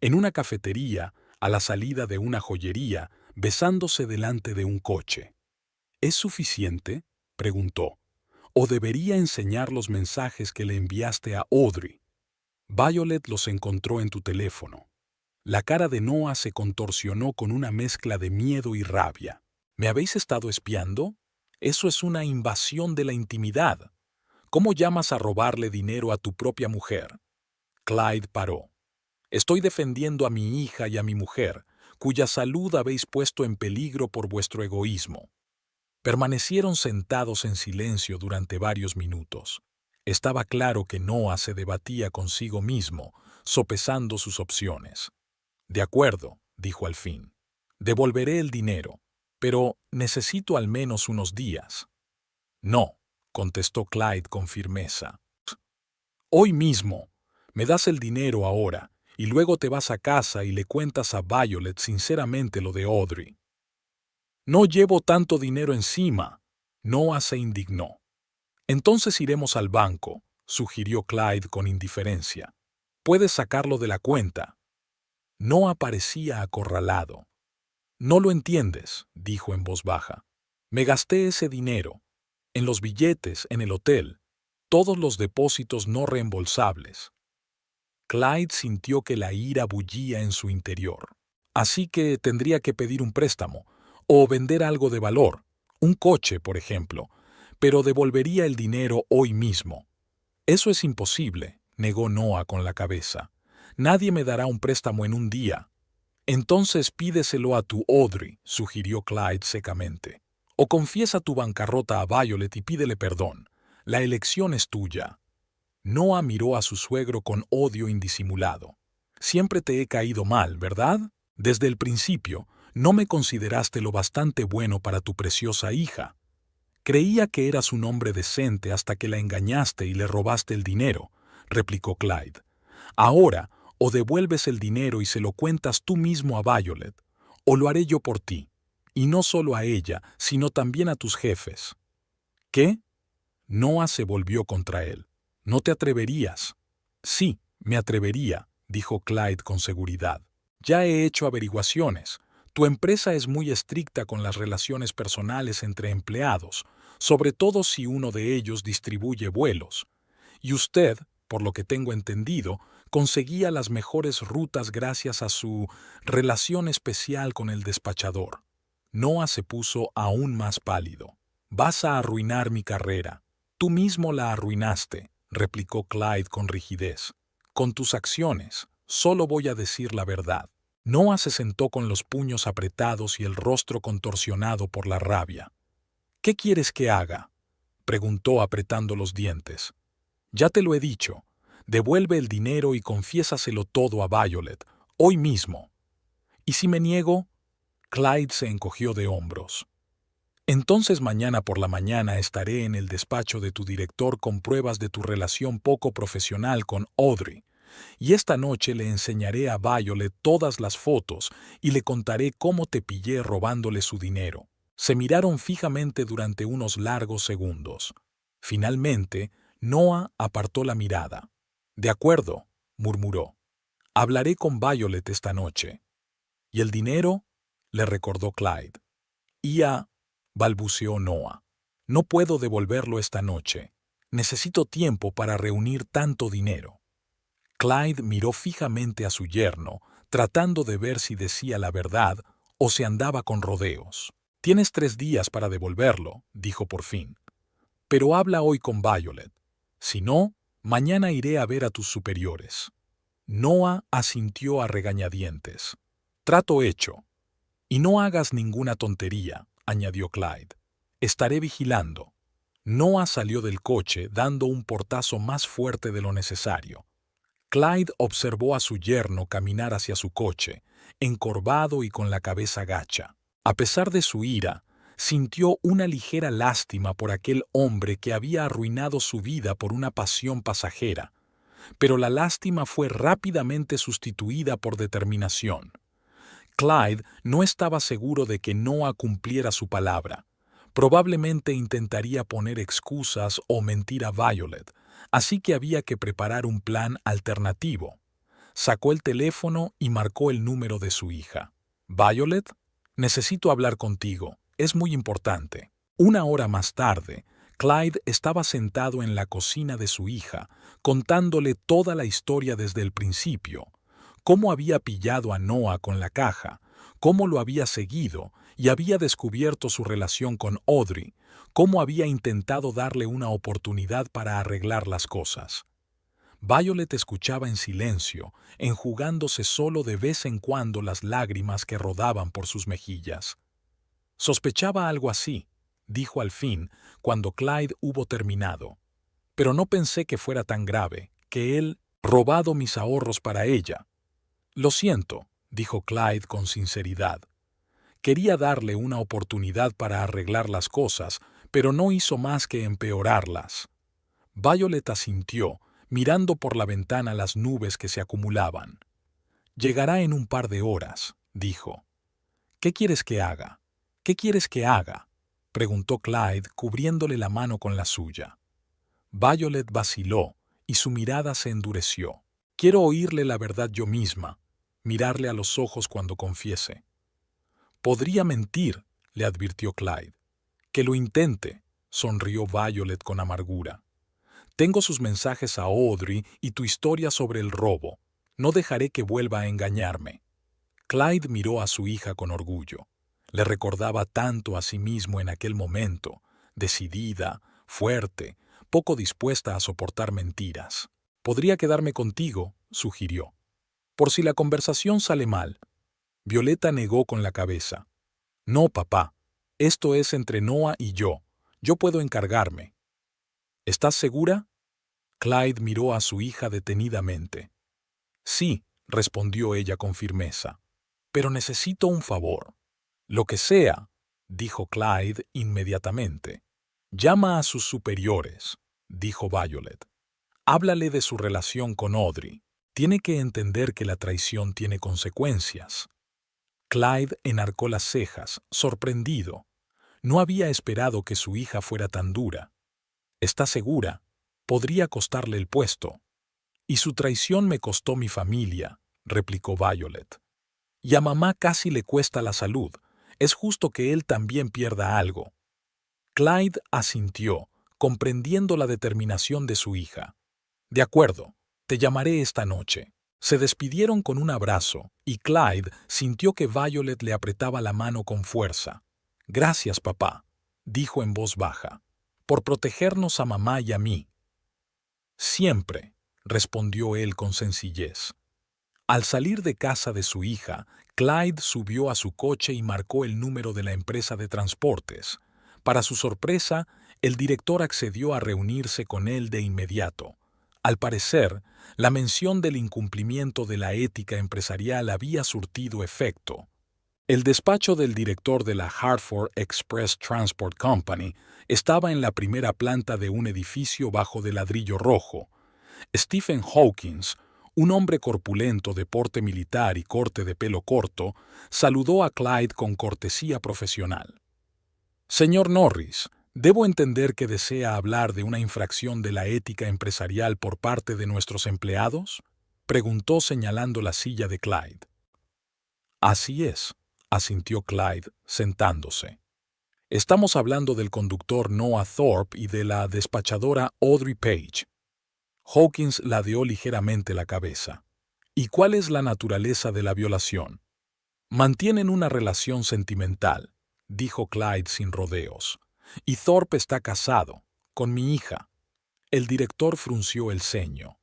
En una cafetería, a la salida de una joyería, besándose delante de un coche. ¿Es suficiente?, preguntó. ¿O debería enseñar los mensajes que le enviaste a Audrey? Violet los encontró en tu teléfono. La cara de Noah se contorsionó con una mezcla de miedo y rabia. ¿Me habéis estado espiando? Eso es una invasión de la intimidad. ¿Cómo llamas a robarle dinero a tu propia mujer? Clyde paró. Estoy defendiendo a mi hija y a mi mujer, cuya salud habéis puesto en peligro por vuestro egoísmo. Permanecieron sentados en silencio durante varios minutos. Estaba claro que Noah se debatía consigo mismo, sopesando sus opciones. De acuerdo, dijo al fin. Devolveré el dinero, pero necesito al menos unos días. No, contestó Clyde con firmeza. Hoy mismo. Me das el dinero ahora, y luego te vas a casa y le cuentas a Violet sinceramente lo de Audrey. No llevo tanto dinero encima. Noah se indignó. Entonces iremos al banco, sugirió Clyde con indiferencia. Puedes sacarlo de la cuenta. Noah parecía acorralado. No lo entiendes, dijo en voz baja. Me gasté ese dinero. En los billetes, en el hotel. Todos los depósitos no reembolsables. Clyde sintió que la ira bullía en su interior. Así que tendría que pedir un préstamo, o vender algo de valor, un coche, por ejemplo, pero devolvería el dinero hoy mismo. Eso es imposible, negó Noah con la cabeza. Nadie me dará un préstamo en un día. Entonces pídeselo a tu Audrey, sugirió Clyde secamente. O confiesa tu bancarrota a Violet y pídele perdón. La elección es tuya. Noah miró a su suegro con odio indisimulado. Siempre te he caído mal, ¿verdad? Desde el principio, no me consideraste lo bastante bueno para tu preciosa hija. Creía que eras un hombre decente hasta que la engañaste y le robaste el dinero, replicó Clyde. Ahora, o devuelves el dinero y se lo cuentas tú mismo a Violet, o lo haré yo por ti, y no solo a ella, sino también a tus jefes. ¿Qué? Noah se volvió contra él. ¿No te atreverías? Sí, me atrevería, dijo Clyde con seguridad. Ya he hecho averiguaciones. Tu empresa es muy estricta con las relaciones personales entre empleados, sobre todo si uno de ellos distribuye vuelos. Y usted, por lo que tengo entendido, conseguía las mejores rutas gracias a su relación especial con el despachador. Noah se puso aún más pálido. Vas a arruinar mi carrera. Tú mismo la arruinaste, replicó Clyde con rigidez. Con tus acciones, solo voy a decir la verdad. Noah se sentó con los puños apretados y el rostro contorsionado por la rabia. ¿Qué quieres que haga?, preguntó apretando los dientes. Ya te lo he dicho. Devuelve el dinero y confiésaselo todo a Violet, hoy mismo. ¿Y si me niego? Clyde se encogió de hombros. Entonces mañana por la mañana estaré en el despacho de tu director con pruebas de tu relación poco profesional con Audrey, y esta noche le enseñaré a Violet todas las fotos y le contaré cómo te pillé robándole su dinero. Se miraron fijamente durante unos largos segundos. Finalmente, Noah apartó la mirada. De acuerdo, murmuró. Hablaré con Violet esta noche. ¿Y el dinero?, le recordó Clyde. Balbuceó Noah. No puedo devolverlo esta noche. Necesito tiempo para reunir tanto dinero. Clyde miró fijamente a su yerno, tratando de ver si decía la verdad o se andaba con rodeos. Tienes 3 días para devolverlo, dijo por fin. Pero habla hoy con Violet. Si no, mañana iré a ver a tus superiores. Noah asintió a regañadientes. Trato hecho. Y no hagas ninguna tontería, añadió Clyde. Estaré vigilando. Noah salió del coche dando un portazo más fuerte de lo necesario. Clyde observó a su yerno caminar hacia su coche, encorvado y con la cabeza gacha. A pesar de su ira, sintió una ligera lástima por aquel hombre que había arruinado su vida por una pasión pasajera, pero la lástima fue rápidamente sustituida por determinación. Clyde no estaba seguro de que Noah cumpliera su palabra. Probablemente intentaría poner excusas o mentir a Violet, así que había que preparar un plan alternativo. Sacó el teléfono y marcó el número de su hija. «Violet, necesito hablar contigo. Es muy importante». Una hora más tarde, Clyde estaba sentado en la cocina de su hija, contándole toda la historia desde el principio. Cómo había pillado a Noah con la caja, cómo lo había seguido y había descubierto su relación con Audrey, cómo había intentado darle una oportunidad para arreglar las cosas. Violet escuchaba en silencio, enjugándose solo de vez en cuando las lágrimas que rodaban por sus mejillas. «Sospechaba algo así», dijo al fin, cuando Clyde hubo terminado. «Pero no pensé que fuera tan grave, que él robado mis ahorros para ella». «Lo siento», dijo Clyde con sinceridad. Quería darle una oportunidad para arreglar las cosas, pero no hizo más que empeorarlas. Violet asintió, mirando por la ventana las nubes que se acumulaban. «Llegará en un par de horas», dijo. «¿Qué quieres que haga? ¿Qué quieres que haga?», preguntó Clyde, cubriéndole la mano con la suya. Violet vaciló, y su mirada se endureció. «Quiero oírle la verdad yo misma, mirarle a los ojos cuando confiese». «Podría mentir», le advirtió Clyde. «Que lo intente», sonrió Violet con amargura. «Tengo sus mensajes a Audrey y tu historia sobre el robo. No dejaré que vuelva a engañarme». Clyde miró a su hija con orgullo. Le recordaba tanto a sí mismo en aquel momento, decidida, fuerte, poco dispuesta a soportar mentiras. «Podría quedarme contigo», sugirió. «Por si la conversación sale mal». Violeta negó con la cabeza. «No, papá. Esto es entre Noah y yo. Yo puedo encargarme». «¿Estás segura?». Clyde miró a su hija detenidamente. «Sí», respondió ella con firmeza. «Pero necesito un favor». «Lo que sea», dijo Clyde inmediatamente. «Llama a sus superiores», dijo Violet. «Háblale de su relación con Audrey. Tiene que entender que la traición tiene consecuencias». Clyde enarcó las cejas, sorprendido. No había esperado que su hija fuera tan dura. «¿Está segura? Podría costarle el puesto». «Y su traición me costó mi familia», replicó Violet. «Y a mamá casi le cuesta la salud. Es justo que él también pierda algo». Clyde asintió, comprendiendo la determinación de su hija. «De acuerdo, te llamaré esta noche». Se despidieron con un abrazo, y Clyde sintió que Violet le apretaba la mano con fuerza. «Gracias, papá», dijo en voz baja, «por protegernos a mamá y a mí». «Siempre», respondió él con sencillez. Al salir de casa de su hija, Clyde subió a su coche y marcó el número de la empresa de transportes. Para su sorpresa, el director accedió a reunirse con él de inmediato. Al parecer, la mención del incumplimiento de la ética empresarial había surtido efecto. El despacho del director de la Hartford Express Transport Company estaba en la primera planta de un edificio bajo de ladrillo rojo. Stephen Hawkins, un hombre corpulento de porte militar y corte de pelo corto, saludó a Clyde con cortesía profesional. «Señor Norris, ¿debo entender que desea hablar de una infracción de la ética empresarial por parte de nuestros empleados?», preguntó señalando la silla de Clyde. «Así es», asintió Clyde, sentándose. «Estamos hablando del conductor Noah Thorpe y de la despachadora Audrey Page». Hawkins ladeó ligeramente la cabeza. «¿Y cuál es la naturaleza de la violación?». «Mantienen una relación sentimental», dijo Clyde sin rodeos. «Y Thorpe está casado, con mi hija». El director frunció el ceño.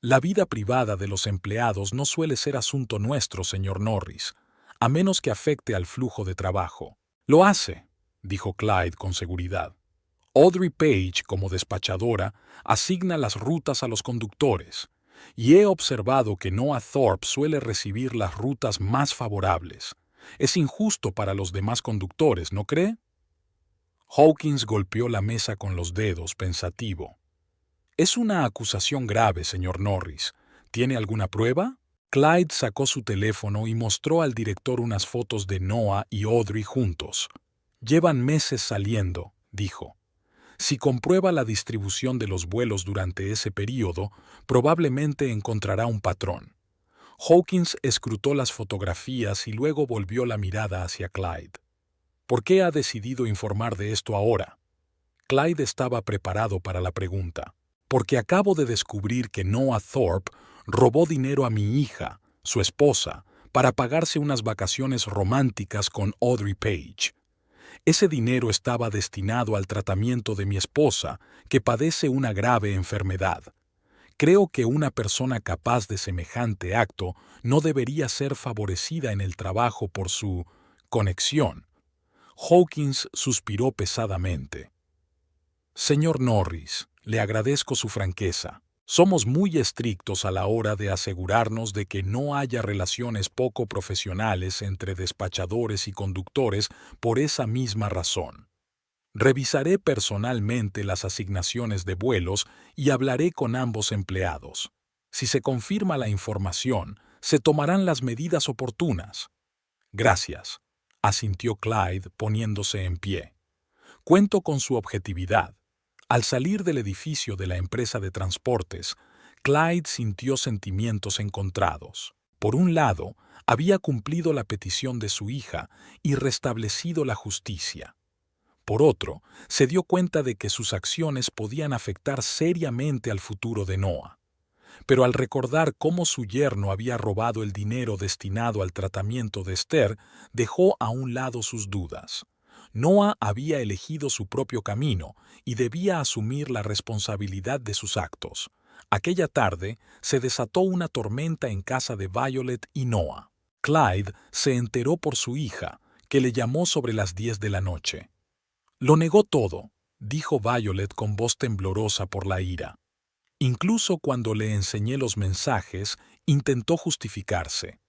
«La vida privada de los empleados no suele ser asunto nuestro, señor Norris, a menos que afecte al flujo de trabajo». «Lo hace», dijo Clyde con seguridad. Audrey Page, como despachadora, asigna las rutas a los conductores, y he observado que Noah Thorpe suele recibir las rutas más favorables. Es injusto para los demás conductores, ¿no cree? Hawkins golpeó la mesa con los dedos, pensativo. Es una acusación grave, señor Norris. ¿Tiene alguna prueba? Clyde sacó su teléfono y mostró al director unas fotos de Noah y Audrey juntos. Llevan meses saliendo, dijo. Si comprueba la distribución de los vuelos durante ese período, probablemente encontrará un patrón. Hawkins escrutó las fotografías y luego volvió la mirada hacia Clyde. ¿Por qué ha decidido informar de esto ahora? Clyde estaba preparado para la pregunta. Porque acabo de descubrir que Noah Thorpe robó dinero a mi hija, su esposa, para pagarse unas vacaciones románticas con Audrey Page. Ese dinero estaba destinado al tratamiento de mi esposa, que padece una grave enfermedad. Creo que una persona capaz de semejante acto no debería ser favorecida en el trabajo por su conexión. Hawkins suspiró pesadamente. Señor Norris, le agradezco su franqueza. Somos muy estrictos a la hora de asegurarnos de que no haya relaciones poco profesionales entre despachadores y conductores por esa misma razón. Revisaré personalmente las asignaciones de vuelos y hablaré con ambos empleados. Si se confirma la información, se tomarán las medidas oportunas. Gracias, asintió Clyde poniéndose en pie. Cuento con su objetividad. Al salir del edificio de la empresa de transportes, Clyde sintió sentimientos encontrados. Por un lado, había cumplido la petición de su hija y restablecido la justicia. Por otro, se dio cuenta de que sus acciones podían afectar seriamente al futuro de Noah. Pero al recordar cómo su yerno había robado el dinero destinado al tratamiento de Esther, dejó a un lado sus dudas. Noah había elegido su propio camino y debía asumir la responsabilidad de sus actos. Aquella tarde se desató una tormenta en casa de Violet y Noah. Clyde se enteró por su hija, que le llamó sobre las 10 de la noche. Lo negó todo, dijo Violet con voz temblorosa por la ira. Incluso cuando le enseñé los mensajes, intentó justificarse.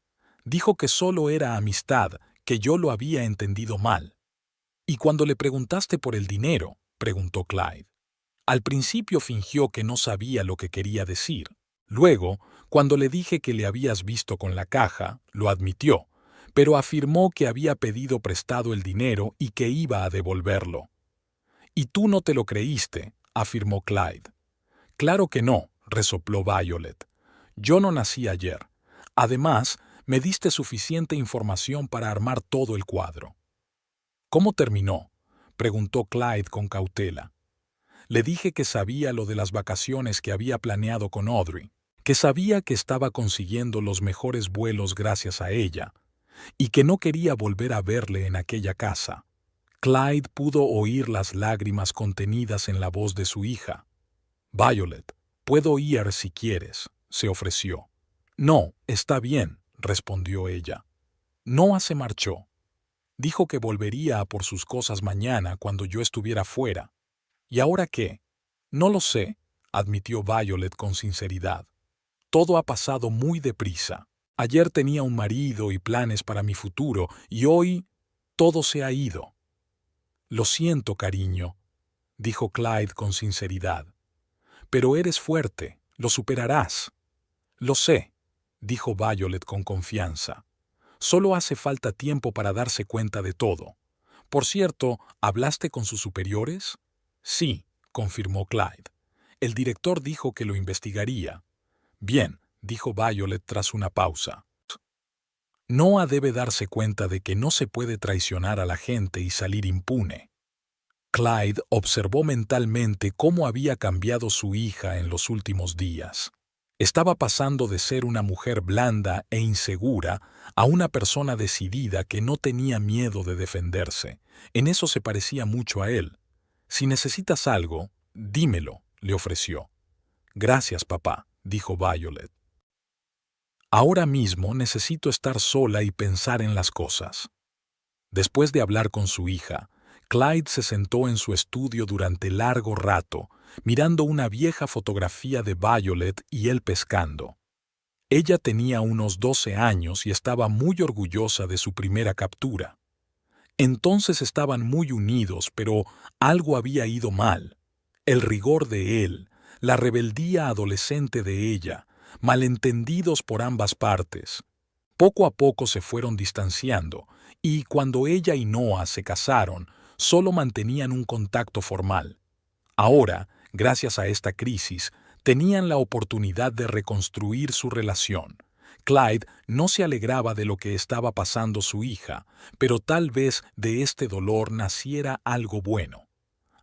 Dijo que solo era amistad, que yo lo había entendido mal. ¿Y cuando le preguntaste por el dinero?, preguntó Clyde. Al principio fingió que no sabía lo que quería decir. Luego, cuando le dije que le habías visto con la caja, lo admitió, pero afirmó que había pedido prestado el dinero y que iba a devolverlo. «Y tú no te lo creíste», afirmó Clyde. «Claro que no», resopló Violet. «Yo no nací ayer. Además, me diste suficiente información para armar todo el cuadro». «¿Cómo terminó?», preguntó Clyde con cautela. Le dije que sabía lo de las vacaciones que había planeado con Audrey, que sabía que estaba consiguiendo los mejores vuelos gracias a ella, y que no quería volver a verle en aquella casa. Clyde pudo oír las lágrimas contenidas en la voz de su hija. «Violet, puedo ir si quieres», se ofreció. «No, está bien», respondió ella. Noah se marchó. Dijo que volvería a por sus cosas mañana cuando yo estuviera fuera. ¿Y ahora qué? No lo sé, admitió Violet con sinceridad. Todo ha pasado muy deprisa. Ayer tenía un marido y planes para mi futuro, y hoy todo se ha ido. Lo siento, cariño, dijo Clyde con sinceridad. Pero eres fuerte, lo superarás. Lo sé, dijo Violet con confianza. Solo hace falta tiempo para darse cuenta de todo. Por cierto, ¿hablaste con sus superiores? Sí, confirmó Clyde. El director dijo que lo investigaría. Bien, dijo Violet tras una pausa. Noah debe darse cuenta de que no se puede traicionar a la gente y salir impune. Clyde observó mentalmente cómo había cambiado su hija en los últimos días. Estaba pasando de ser una mujer blanda e insegura a una persona decidida que no tenía miedo de defenderse. En eso se parecía mucho a él. «Si necesitas algo, dímelo», le ofreció. «Gracias, papá», dijo Violet. «Ahora mismo necesito estar sola y pensar en las cosas». Después de hablar con su hija, Clyde se sentó en su estudio durante largo rato, mirando una vieja fotografía de Violet y él pescando. Ella tenía unos 12 años y estaba muy orgullosa de su primera captura. Entonces estaban muy unidos, pero algo había ido mal. El rigor de él, la rebeldía adolescente de ella, malentendidos por ambas partes. Poco a poco se fueron distanciando, y cuando ella y Noah se casaron, solo mantenían un contacto formal. Ahora, gracias a esta crisis, tenían la oportunidad de reconstruir su relación. Clyde no se alegraba de lo que estaba pasando su hija, pero tal vez de este dolor naciera algo bueno.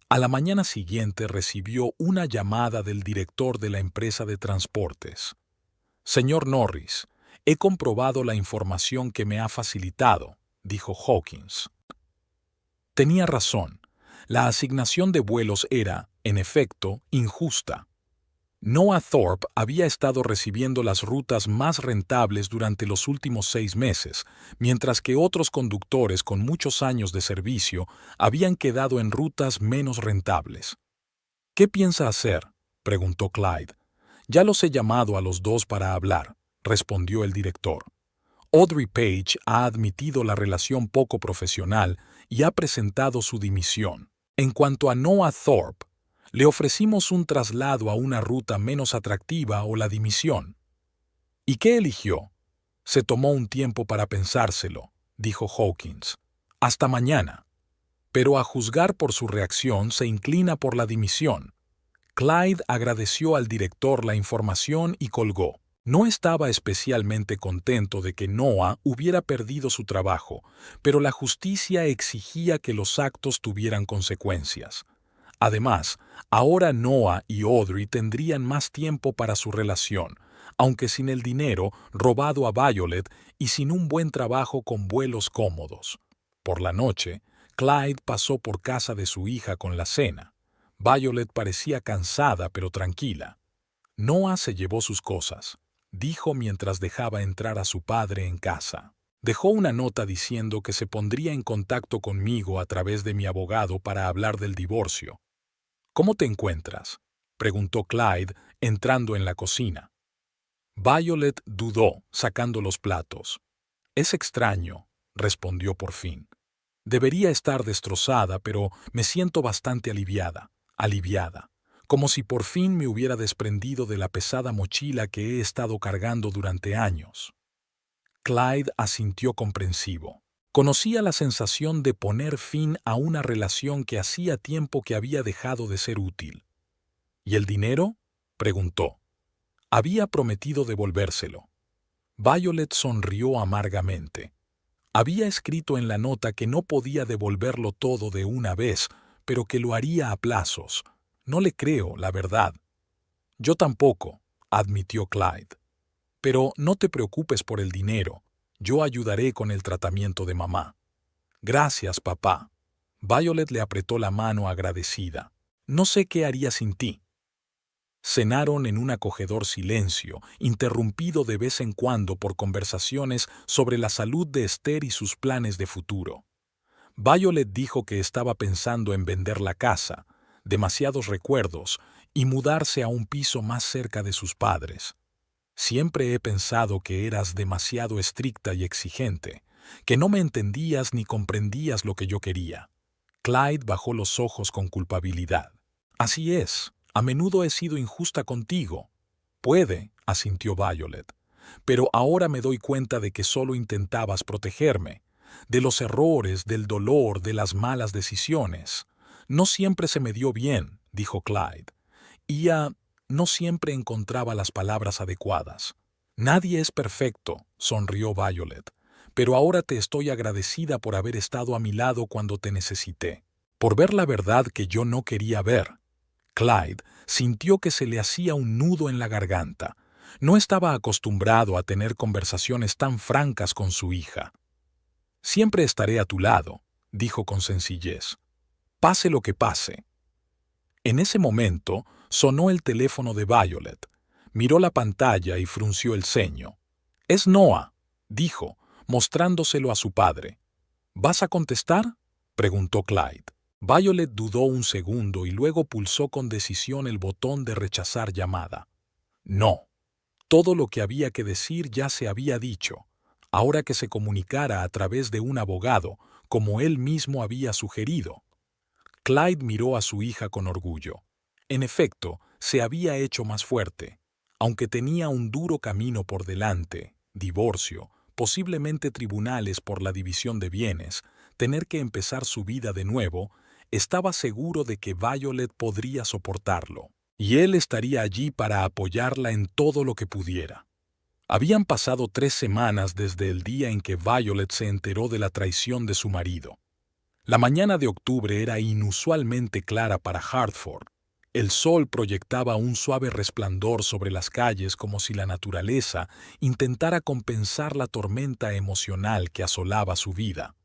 A la mañana siguiente recibió una llamada del director de la empresa de transportes. «Señor Norris, he comprobado la información que me ha facilitado», dijo Hawkins. Tenía razón. La asignación de vuelos era, en efecto, injusta. Noah Thorpe había estado recibiendo las rutas más rentables durante los últimos 6 meses, mientras que otros conductores con muchos años de servicio habían quedado en rutas menos rentables. «¿Qué piensa hacer?», preguntó Clyde. «Ya los he llamado a los dos para hablar», respondió el director. Audrey Page ha admitido la relación poco profesional y ha presentado su dimisión. En cuanto a Noah Thorpe, le ofrecimos un traslado a una ruta menos atractiva o la dimisión. ¿Y qué eligió? Se tomó un tiempo para pensárselo, dijo Hawkins. Hasta mañana. Pero a juzgar por su reacción se inclina por la dimisión. Clyde agradeció al director la información y colgó. No estaba especialmente contento de que Noah hubiera perdido su trabajo, pero la justicia exigía que los actos tuvieran consecuencias. Además, ahora Noah y Audrey tendrían más tiempo para su relación, aunque sin el dinero robado a Violet y sin un buen trabajo con vuelos cómodos. Por la noche, Clyde pasó por casa de su hija con la cena. Violet parecía cansada pero tranquila. Noah se llevó sus cosas, dijo mientras dejaba entrar a su padre en casa. Dejó una nota diciendo que se pondría en contacto conmigo a través de mi abogado para hablar del divorcio. «¿Cómo te encuentras?», preguntó Clyde, entrando en la cocina. Violet dudó, sacando los platos. «Es extraño», respondió por fin. «Debería estar destrozada, pero me siento bastante aliviada, como si por fin me hubiera desprendido de la pesada mochila que he estado cargando durante años». Clyde asintió comprensivo. Conocía la sensación de poner fin a una relación que hacía tiempo que había dejado de ser útil. «¿Y el dinero?», preguntó. Había prometido devolvérselo. Violet sonrió amargamente. Había escrito en la nota que no podía devolverlo todo de una vez, pero que lo haría a plazos. No le creo, la verdad. «Yo tampoco», admitió Clyde. «Pero no te preocupes por el dinero. Yo ayudaré con el tratamiento de mamá». «Gracias, papá». Violet le apretó la mano agradecida. «No sé qué haría sin ti». Cenaron en un acogedor silencio, interrumpido de vez en cuando por conversaciones sobre la salud de Esther y sus planes de futuro. Violet dijo que estaba pensando en vender la casa, demasiados recuerdos, y mudarse a un piso más cerca de sus padres. «Siempre he pensado que eras demasiado estricta y exigente, que no me entendías ni comprendías lo que yo quería». Clyde bajó los ojos con culpabilidad. «Así es, a menudo he sido injusta contigo». «Puede», asintió Violet, «pero ahora me doy cuenta de que solo intentabas protegerme, de los errores, del dolor, de las malas decisiones. No siempre se me dio bien», dijo Clyde. «Y no siempre encontraba las palabras adecuadas». «Nadie es perfecto», sonrió Violet, «pero ahora te estoy agradecida por haber estado a mi lado cuando te necesité, por ver la verdad que yo no quería ver». Clyde sintió que se le hacía un nudo en la garganta. No estaba acostumbrado a tener conversaciones tan francas con su hija. «Siempre estaré a tu lado», dijo con sencillez. «Pase lo que pase». En ese momento sonó el teléfono de Violet. Miró la pantalla y frunció el ceño. «Es Noah», dijo, mostrándoselo a su padre. «¿Vas a contestar?». preguntó Clyde. Violet dudó un segundo y luego pulsó con decisión el botón de rechazar llamada. No. Todo lo que había que decir ya se había dicho. Ahora que se comunicara a través de un abogado, como él mismo había sugerido. Clyde miró a su hija con orgullo. En efecto, se había hecho más fuerte. Aunque tenía un duro camino por delante, divorcio, posiblemente tribunales por la división de bienes, tener que empezar su vida de nuevo, estaba seguro de que Violet podría soportarlo, y él estaría allí para apoyarla en todo lo que pudiera. Habían pasado 3 semanas desde el día en que Violet se enteró de la traición de su marido. La mañana de octubre era inusualmente clara para Hartford. El sol proyectaba un suave resplandor sobre las calles como si la naturaleza intentara compensar la tormenta emocional que asolaba su vida.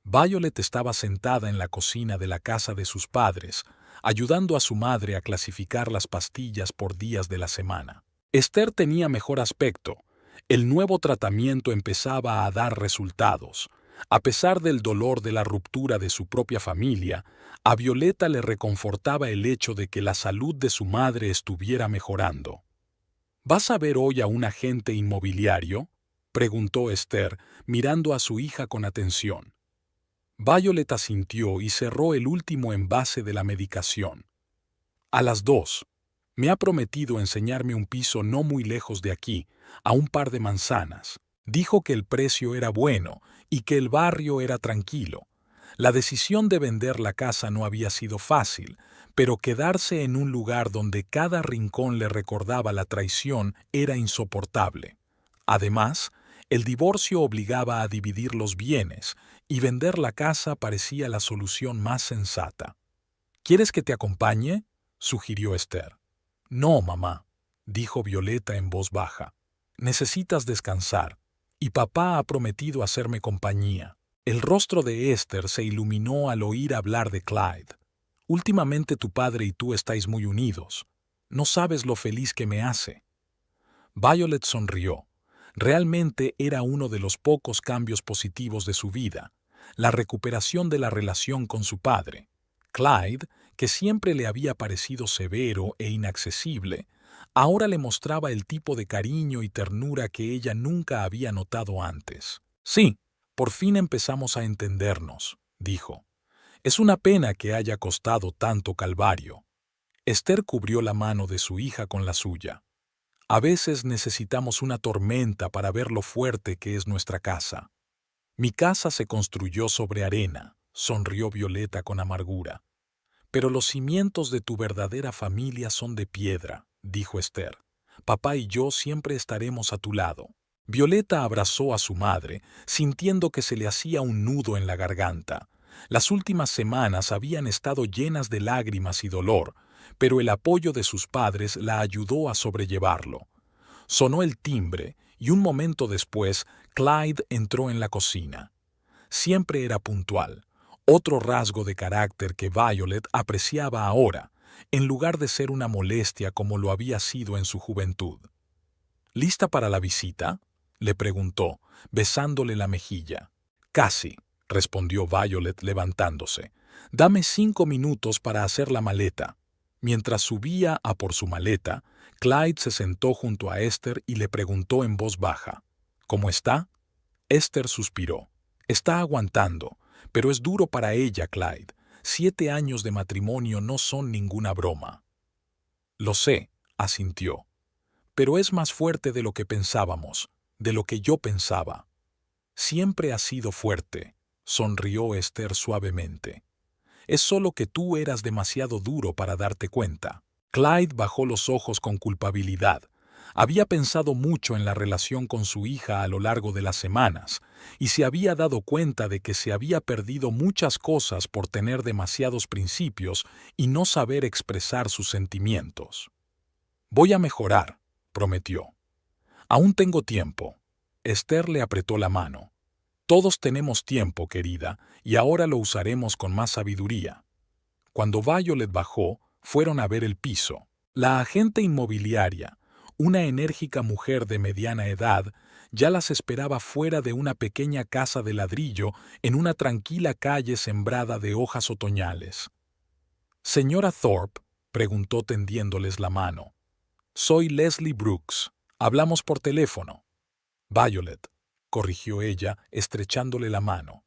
Violet estaba sentada en la cocina de la casa de sus padres, ayudando a su madre a clasificar las pastillas por días de la semana. Esther tenía mejor aspecto. El nuevo tratamiento empezaba a dar resultados. A pesar del dolor de la ruptura de su propia familia, a Violeta le reconfortaba el hecho de que la salud de su madre estuviera mejorando. ¿Vas a ver hoy a un agente inmobiliario?, preguntó Esther, mirando a su hija con atención. Violet asintió y cerró el último envase de la medicación. A las 2. Me ha prometido enseñarme un piso no muy lejos de aquí, a un par de manzanas. Dijo que el precio era bueno y que el barrio era tranquilo. La decisión de vender la casa no había sido fácil, pero quedarse en un lugar donde cada rincón le recordaba la traición era insoportable. Además, el divorcio obligaba a dividir los bienes, y vender la casa parecía la solución más sensata. ¿Quieres que te acompañe?, sugirió Esther. No, mamá, dijo Violeta en voz baja. Necesitas descansar, y papá ha prometido hacerme compañía. El rostro de Esther se iluminó al oír hablar de Clyde. Últimamente tu padre y tú estáis muy unidos. No sabes lo feliz que me hace. Violet sonrió. Realmente era uno de los pocos cambios positivos de su vida, la recuperación de la relación con su padre. Clyde, que siempre le había parecido severo e inaccesible, ahora le mostraba el tipo de cariño y ternura que ella nunca había notado antes. Sí, por fin empezamos a entendernos, dijo. Es una pena que haya costado tanto calvario. Esther cubrió la mano de su hija con la suya. A veces necesitamos una tormenta para ver lo fuerte que es nuestra casa. Mi casa se construyó sobre arena, sonrió Violeta con amargura. Pero los cimientos de tu verdadera familia son de piedra, dijo Esther. Papá y yo siempre estaremos a tu lado. Violeta abrazó a su madre, sintiendo que se le hacía un nudo en la garganta. Las últimas semanas habían estado llenas de lágrimas y dolor, pero el apoyo de sus padres la ayudó a sobrellevarlo. Sonó el timbre y un momento después Clyde entró en la cocina. Siempre era puntual, otro rasgo de carácter que Violet apreciaba ahora, en lugar de ser una molestia como lo había sido en su juventud. ¿Lista para la visita?, le preguntó, besándole la mejilla. Casi, respondió Violet levantándose. Dame 5 minutos para hacer la maleta. Mientras subía a por su maleta, Clyde se sentó junto a Esther y le preguntó en voz baja. ¿Cómo está? Esther suspiró. Está aguantando, pero es duro para ella, Clyde. 7 años de matrimonio no son ninguna broma. Lo sé, asintió. Pero es más fuerte de lo que pensábamos, de lo que yo pensaba. Siempre has sido fuerte, sonrió Esther suavemente. Es solo que tú eras demasiado duro para darte cuenta. Clyde bajó los ojos con culpabilidad. Había pensado mucho en la relación con su hija a lo largo de las semanas, y se había dado cuenta de que se había perdido muchas cosas por tener demasiados principios y no saber expresar sus sentimientos. Voy a mejorar, prometió. Aún tengo tiempo. Esther le apretó la mano. Todos tenemos tiempo, querida, y ahora lo usaremos con más sabiduría. Cuando Violet bajó, fueron a ver el piso. La agente inmobiliaria, una enérgica mujer de mediana edad, ya las esperaba fuera de una pequeña casa de ladrillo en una tranquila calle sembrada de hojas otoñales. «Señora Thorpe», preguntó tendiéndoles la mano. «Soy Leslie Brooks. Hablamos por teléfono». «Violet», corrigió ella, estrechándole la mano.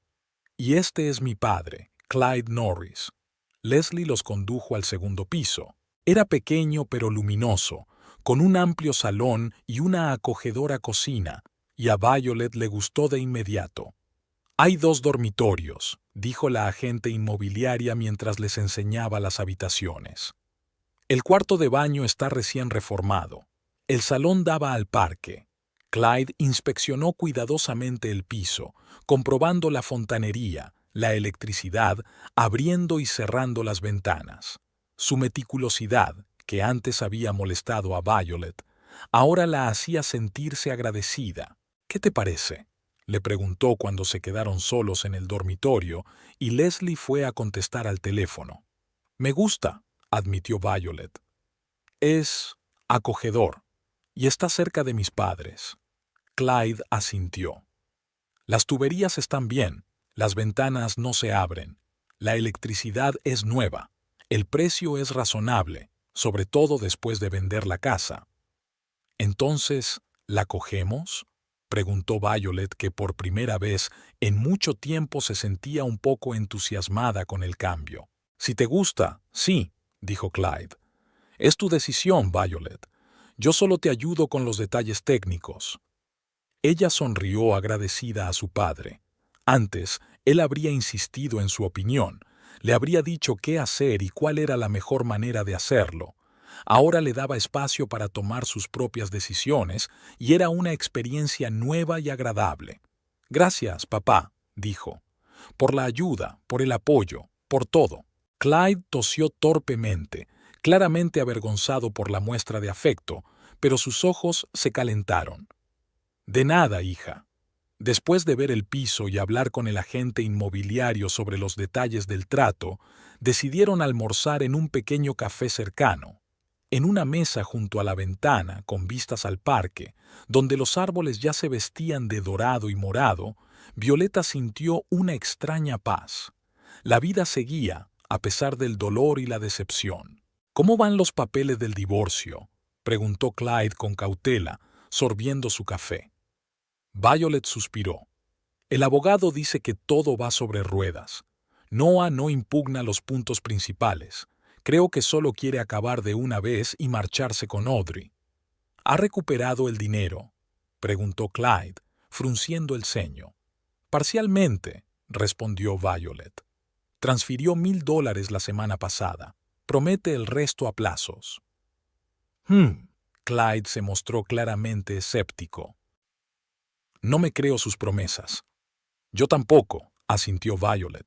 «Y este es mi padre, Clyde Norris». Leslie los condujo al segundo piso. Era pequeño pero luminoso, con un amplio salón y una acogedora cocina, y a Violet le gustó de inmediato. «Hay 2 dormitorios», dijo la agente inmobiliaria mientras les enseñaba las habitaciones. «El cuarto de baño está recién reformado. El salón daba al parque». Clyde inspeccionó cuidadosamente el piso, comprobando la fontanería, la electricidad, abriendo y cerrando las ventanas. Su meticulosidad, que antes había molestado a Violet, ahora la hacía sentirse agradecida. «¿Qué te parece?», le preguntó cuando se quedaron solos en el dormitorio y Leslie fue a contestar al teléfono. «Me gusta», admitió Violet. «Es acogedor y está cerca de mis padres». Clyde asintió. «Las tuberías están bien, las ventanas no se abren, la electricidad es nueva, el precio es razonable, sobre todo después de vender la casa». «¿Entonces, la cogemos?», preguntó Violet, que por primera vez en mucho tiempo se sentía un poco entusiasmada con el cambio. «Si te gusta, sí», dijo Clyde. «Es tu decisión, Violet. Yo solo te ayudo con los detalles técnicos». Ella sonrió agradecida a su padre. Antes, él habría insistido en su opinión, le habría dicho qué hacer y cuál era la mejor manera de hacerlo. Ahora le daba espacio para tomar sus propias decisiones y era una experiencia nueva y agradable. «Gracias, papá», dijo, «por la ayuda, por el apoyo, por todo». Clyde tosió torpemente, claramente avergonzado por la muestra de afecto, pero sus ojos se calentaron. «De nada, hija». Después de ver el piso y hablar con el agente inmobiliario sobre los detalles del trato, decidieron almorzar en un pequeño café cercano. En una mesa junto a la ventana, con vistas al parque, donde los árboles ya se vestían de dorado y morado, Violeta sintió una extraña paz. La vida seguía, a pesar del dolor y la decepción. «¿Cómo van los papeles del divorcio?», preguntó Clyde con cautela, sorbiendo su café. Violet suspiró. «El abogado dice que todo va sobre ruedas. Noah no impugna los puntos principales. Creo que solo quiere acabar de una vez y marcharse con Audrey». «¿Ha recuperado el dinero?», preguntó Clyde, frunciendo el ceño. «Parcialmente», respondió Violet. «Transfirió $1000 la semana pasada. Promete el resto a plazos». Clyde se mostró claramente escéptico. «No me creo sus promesas». «Yo tampoco», asintió Violet.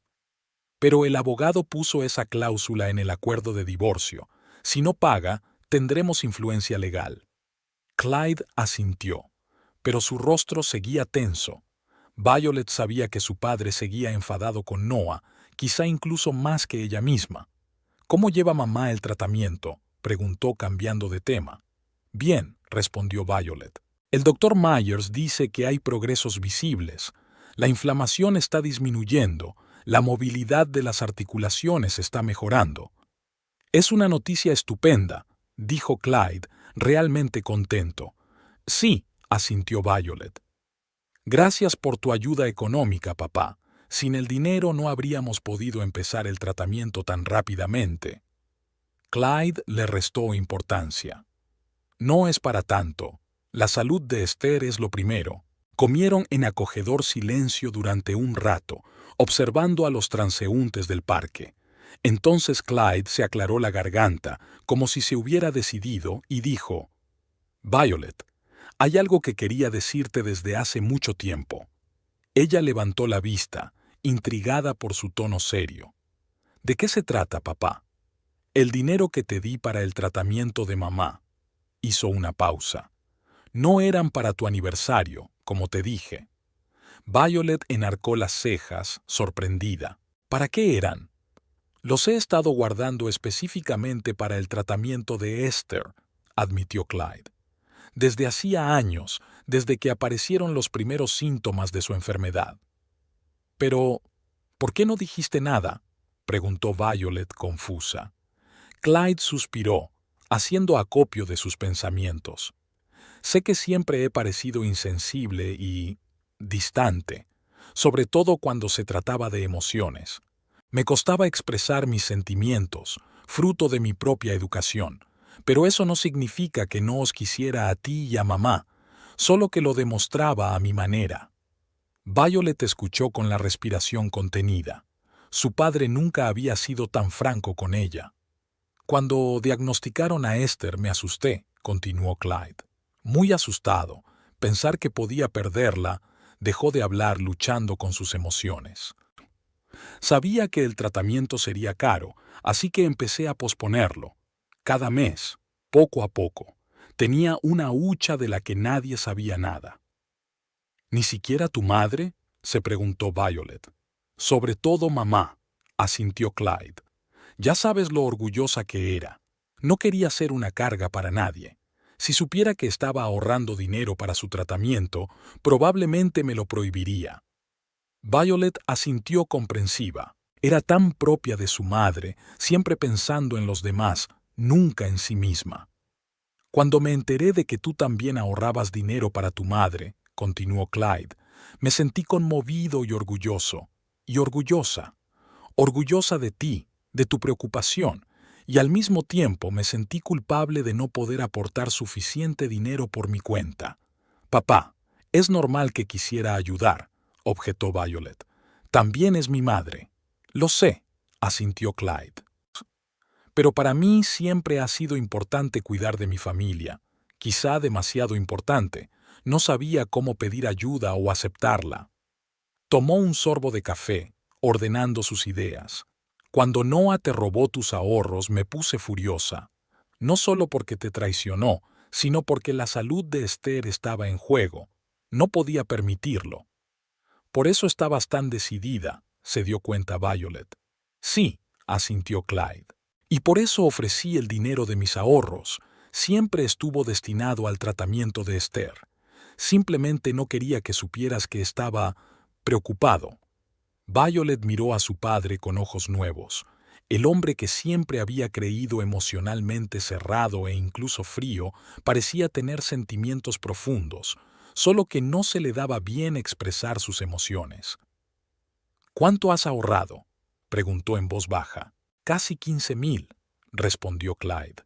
«Pero el abogado puso esa cláusula en el acuerdo de divorcio. Si no paga, tendremos influencia legal». Clyde asintió, pero su rostro seguía tenso. Violet sabía que su padre seguía enfadado con Noah, quizá incluso más que ella misma. «¿Cómo lleva mamá el tratamiento?», preguntó cambiando de tema. «Bien», respondió Violet. «El doctor Myers dice que hay progresos visibles. La inflamación está disminuyendo, la movilidad de las articulaciones está mejorando». «Es una noticia estupenda», dijo Clyde, realmente contento. «Sí», asintió Violet. «Gracias por tu ayuda económica, papá. Sin el dinero no habríamos podido empezar el tratamiento tan rápidamente». Clyde le restó importancia. «No es para tanto. La salud de Esther es lo primero». Comieron en acogedor silencio durante un rato, observando a los transeúntes del parque. Entonces Clyde se aclaró la garganta, como si se hubiera decidido, y dijo: «Violet, hay algo que quería decirte desde hace mucho tiempo». Ella levantó la vista, intrigada por su tono serio. «¿De qué se trata, papá?» «El dinero que te di para el tratamiento de mamá». Hizo una pausa. «No eran para tu aniversario, como te dije». Violet enarcó las cejas, sorprendida. «¿Para qué eran?» «Los he estado guardando específicamente para el tratamiento de Esther», admitió Clyde. «Desde hacía años, desde que aparecieron los primeros síntomas de su enfermedad. Pero, ¿por qué no dijiste nada?, preguntó Violet confusa. Clyde suspiró, haciendo acopio de sus pensamientos. Sé que siempre he parecido insensible y distante, sobre todo cuando se trataba de emociones. Me costaba expresar mis sentimientos, fruto de mi propia educación, pero eso no significa que no os quisiera a ti y a mamá, solo que lo demostraba a mi manera. Violet escuchó con la respiración contenida. Su padre nunca había sido tan franco con ella. Cuando diagnosticaron a Esther me asusté, continuó Clyde. Muy asustado, pensar que podía perderla, dejó de hablar luchando con sus emociones. Sabía que el tratamiento sería caro, así que empecé a posponerlo. Cada mes, poco a poco, tenía una hucha de la que nadie sabía nada. ¿Ni siquiera tu madre?, se preguntó Violet. Sobre todo mamá, asintió Clyde. Ya sabes lo orgullosa que era. No quería ser una carga para nadie. Si supiera que estaba ahorrando dinero para su tratamiento, probablemente me lo prohibiría. Violet asintió comprensiva. Era tan propia de su madre, siempre pensando en los demás, nunca en sí misma. Cuando me enteré de que tú también ahorrabas dinero para tu madre, continuó Clyde, me sentí conmovido y orgulloso. Y orgullosa. Orgullosa de ti, de tu preocupación, y al mismo tiempo me sentí culpable de no poder aportar suficiente dinero por mi cuenta. Papá, es normal que quisiera ayudar, objetó Violet. También es mi madre. Lo sé, asintió Clyde. Pero para mí siempre ha sido importante cuidar de mi familia. Quizá demasiado importante. No sabía cómo pedir ayuda o aceptarla. Tomó un sorbo de café, ordenando sus ideas. Cuando Noah te robó tus ahorros me puse furiosa. No solo porque te traicionó, sino porque la salud de Esther estaba en juego. No podía permitirlo. Por eso estabas tan decidida, se dio cuenta Violet. Sí, asintió Clyde. Y por eso ofrecí el dinero de mis ahorros. Siempre estuvo destinado al tratamiento de Esther. Simplemente no quería que supieras que estaba preocupado. Violet miró a su padre con ojos nuevos. El hombre que siempre había creído emocionalmente cerrado e incluso frío parecía tener sentimientos profundos, solo que no se le daba bien expresar sus emociones. ¿Cuánto has ahorrado?, preguntó en voz baja. Casi 15,000, respondió Clyde.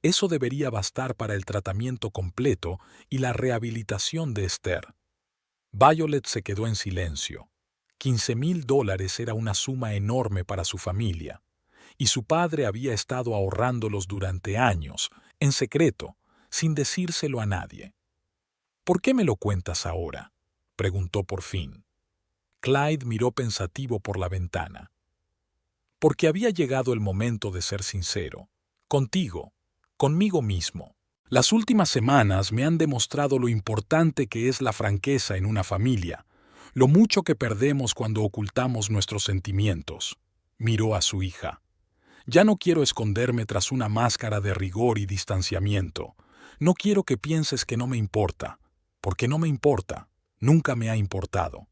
Eso debería bastar para el tratamiento completo y la rehabilitación de Esther. Violet se quedó en silencio. $15,000 era una suma enorme para su familia, y su padre había estado ahorrándolos durante años, en secreto, sin decírselo a nadie. ¿Por qué me lo cuentas ahora?, preguntó por fin. Clyde miró pensativo por la ventana. Porque había llegado el momento de ser sincero. Contigo, conmigo mismo. Las últimas semanas me han demostrado lo importante que es la franqueza en una familia, lo mucho que perdemos cuando ocultamos nuestros sentimientos. Miró a su hija. Ya no quiero esconderme tras una máscara de rigor y distanciamiento. No quiero que pienses que no me importa, porque no me importa, nunca me ha importado.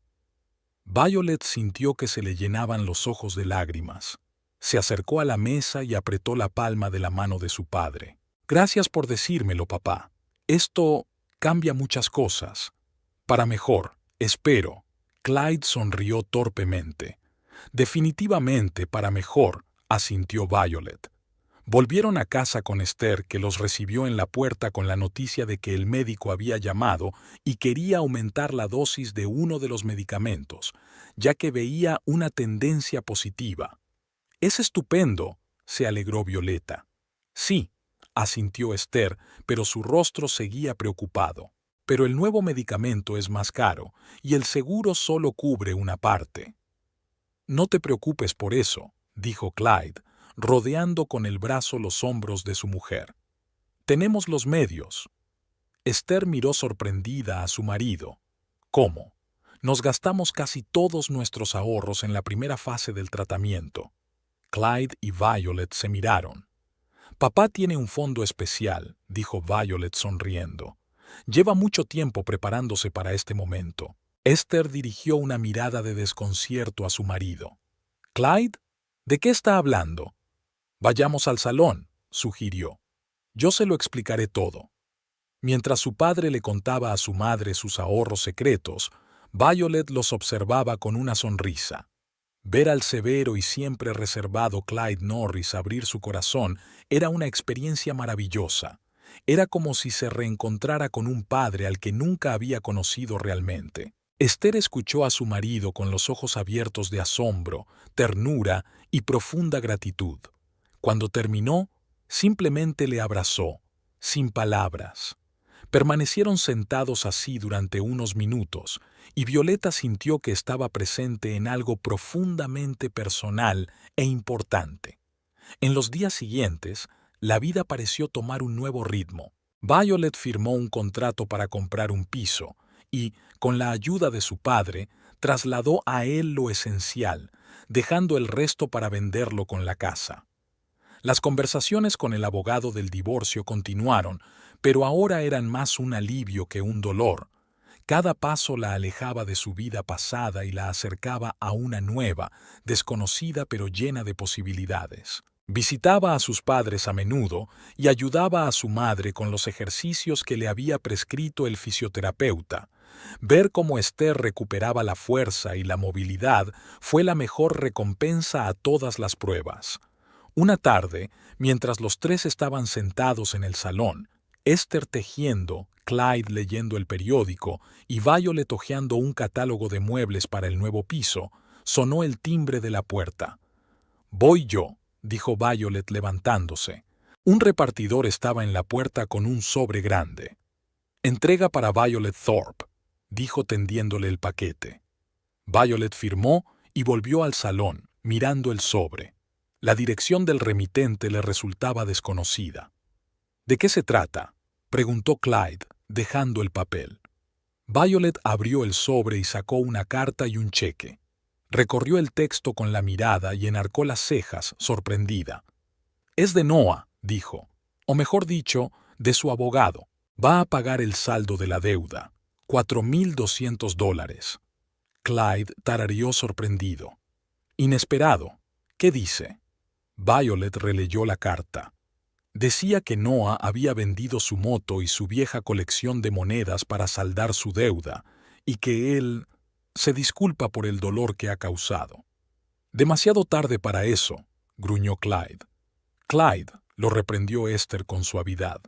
Violet sintió que se le llenaban los ojos de lágrimas. Se acercó a la mesa y apretó la palma de la mano de su padre. Gracias por decírmelo, papá. Esto cambia muchas cosas. Para mejor, espero. Clyde sonrió torpemente. Definitivamente para mejor, asintió Violet. Volvieron a casa con Esther, que los recibió en la puerta con la noticia de que el médico había llamado y quería aumentar la dosis de uno de los medicamentos, ya que veía una tendencia positiva. «Es estupendo», se alegró Violeta. «Sí», asintió Esther, pero su rostro seguía preocupado. «Pero el nuevo medicamento es más caro y el seguro solo cubre una parte». «No te preocupes por eso», dijo Clyde, rodeando con el brazo los hombros de su mujer. «Tenemos los medios». Esther miró sorprendida a su marido. «¿Cómo? Nos gastamos casi todos nuestros ahorros en la primera fase del tratamiento». Clyde y Violet se miraron. «Papá tiene un fondo especial», dijo Violet sonriendo. Lleva mucho tiempo preparándose para este momento. Esther dirigió una mirada de desconcierto a su marido. «¿Clyde? ¿De qué está hablando?» «Vayamos al salón», sugirió. «Yo se lo explicaré todo». Mientras su padre le contaba a su madre sus ahorros secretos, Violet los observaba con una sonrisa. Ver al severo y siempre reservado Clyde Norris abrir su corazón era una experiencia maravillosa. Era como si se reencontrara con un padre al que nunca había conocido realmente. Esther escuchó a su marido con los ojos abiertos de asombro, ternura y profunda gratitud. Cuando terminó, simplemente le abrazó, sin palabras. Permanecieron sentados así durante unos minutos, y Violeta sintió que estaba presente en algo profundamente personal e importante. En los días siguientes, la vida pareció tomar un nuevo ritmo. Violet firmó un contrato para comprar un piso y, con la ayuda de su padre, trasladó a él lo esencial, dejando el resto para venderlo con la casa. Las conversaciones con el abogado del divorcio continuaron, pero ahora eran más un alivio que un dolor. Cada paso la alejaba de su vida pasada y la acercaba a una nueva, desconocida pero llena de posibilidades. Visitaba a sus padres a menudo y ayudaba a su madre con los ejercicios que le había prescrito el fisioterapeuta. Ver cómo Esther recuperaba la fuerza y la movilidad fue la mejor recompensa a todas las pruebas. Una tarde, mientras los tres estaban sentados en el salón, Esther tejiendo, Clyde leyendo el periódico y Violet hojeando un catálogo de muebles para el nuevo piso, sonó el timbre de la puerta. «Voy yo», dijo Violet levantándose. Un repartidor estaba en la puerta con un sobre grande. «Entrega para Violet Thorpe», dijo tendiéndole el paquete. Violet firmó y volvió al salón, mirando el sobre. La dirección del remitente le resultaba desconocida. «¿De qué se trata?», preguntó Clyde, dejando el papel. Violet abrió el sobre y sacó una carta y un cheque. Recorrió el texto con la mirada y enarcó las cejas, sorprendida. «Es de Noah», dijo, «o mejor dicho, de su abogado. Va a pagar el saldo de la deuda, $4,200. Clyde tarareó sorprendido. «Inesperado. ¿Qué dice?». Violet releyó la carta. Decía que Noah había vendido su moto y su vieja colección de monedas para saldar su deuda, y que él se disculpa por el dolor que ha causado. «Demasiado tarde para eso», gruñó Clyde. «Clyde», lo reprendió Esther con suavidad.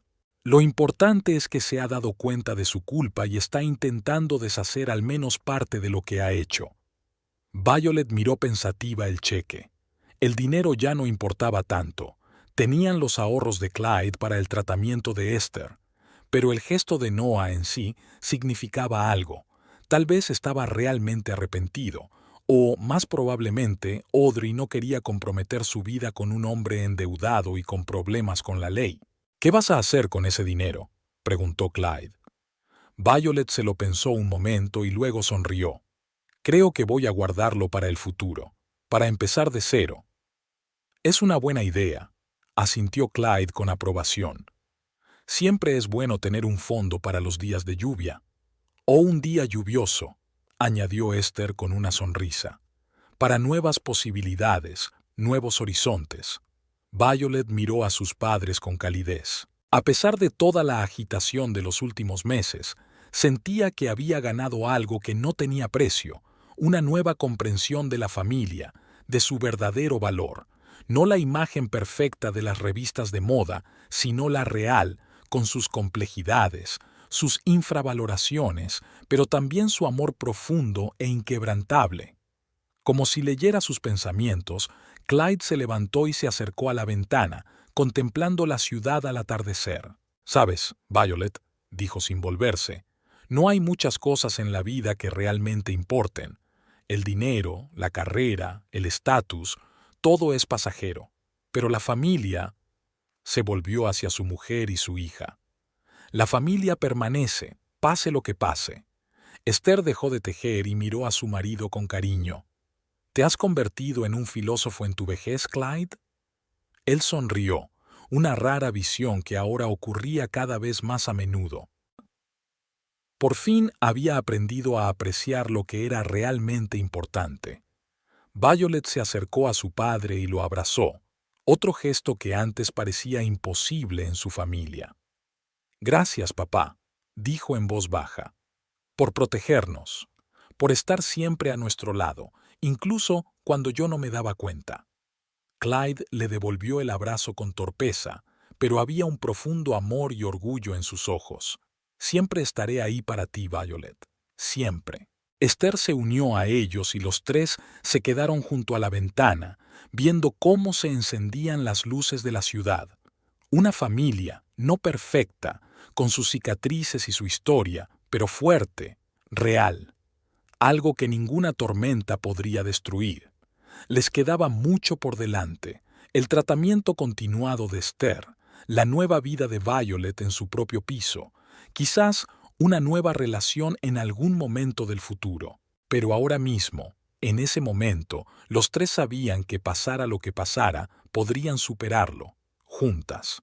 «Lo importante es que se ha dado cuenta de su culpa y está intentando deshacer al menos parte de lo que ha hecho». Violet miró pensativa el cheque. El dinero ya no importaba tanto. Tenían los ahorros de Clyde para el tratamiento de Esther. Pero el gesto de Noah en sí significaba algo. Tal vez estaba realmente arrepentido, o, más probablemente, Audrey no quería comprometer su vida con un hombre endeudado y con problemas con la ley. «¿Qué vas a hacer con ese dinero?», preguntó Clyde. Violet se lo pensó un momento y luego sonrió. «Creo que voy a guardarlo para el futuro, para empezar de cero». «Es una buena idea», asintió Clyde con aprobación. «Siempre es bueno tener un fondo para los días de lluvia». «O un día lluvioso», añadió Esther con una sonrisa. «Para nuevas posibilidades, nuevos horizontes». Violet miró a sus padres con calidez. A pesar de toda la agitación de los últimos meses, sentía que había ganado algo que no tenía precio, una nueva comprensión de la familia, de su verdadero valor. No la imagen perfecta de las revistas de moda, sino la real, con sus complejidades, sus infravaloraciones, pero también su amor profundo e inquebrantable. Como si leyera sus pensamientos, Clyde se levantó y se acercó a la ventana, contemplando la ciudad al atardecer. «Sabes, Violet», dijo sin volverse, «no hay muchas cosas en la vida que realmente importen. El dinero, la carrera, el estatus, todo es pasajero. Pero la familia…» Se volvió hacia su mujer y su hija. «La familia permanece, pase lo que pase». Esther dejó de tejer y miró a su marido con cariño. «¿Te has convertido en un filósofo en tu vejez, Clyde?». Él sonrió, una rara visión que ahora ocurría cada vez más a menudo. Por fin había aprendido a apreciar lo que era realmente importante. Violet se acercó a su padre y lo abrazó, otro gesto que antes parecía imposible en su familia. «Gracias, papá», dijo en voz baja, «por protegernos, por estar siempre a nuestro lado, incluso cuando yo no me daba cuenta». Clyde le devolvió el abrazo con torpeza, pero había un profundo amor y orgullo en sus ojos. «Siempre estaré ahí para ti, Violet. Siempre». Esther se unió a ellos y los tres se quedaron junto a la ventana, viendo cómo se encendían las luces de la ciudad. Una familia, no perfecta, con sus cicatrices y su historia, pero fuerte, real. Algo que ninguna tormenta podría destruir. Les quedaba mucho por delante, el tratamiento continuado de Esther, la nueva vida de Violet en su propio piso, quizás una nueva relación en algún momento del futuro. Pero ahora mismo, en ese momento, los tres sabían que pasara lo que pasara, podrían superarlo, juntas.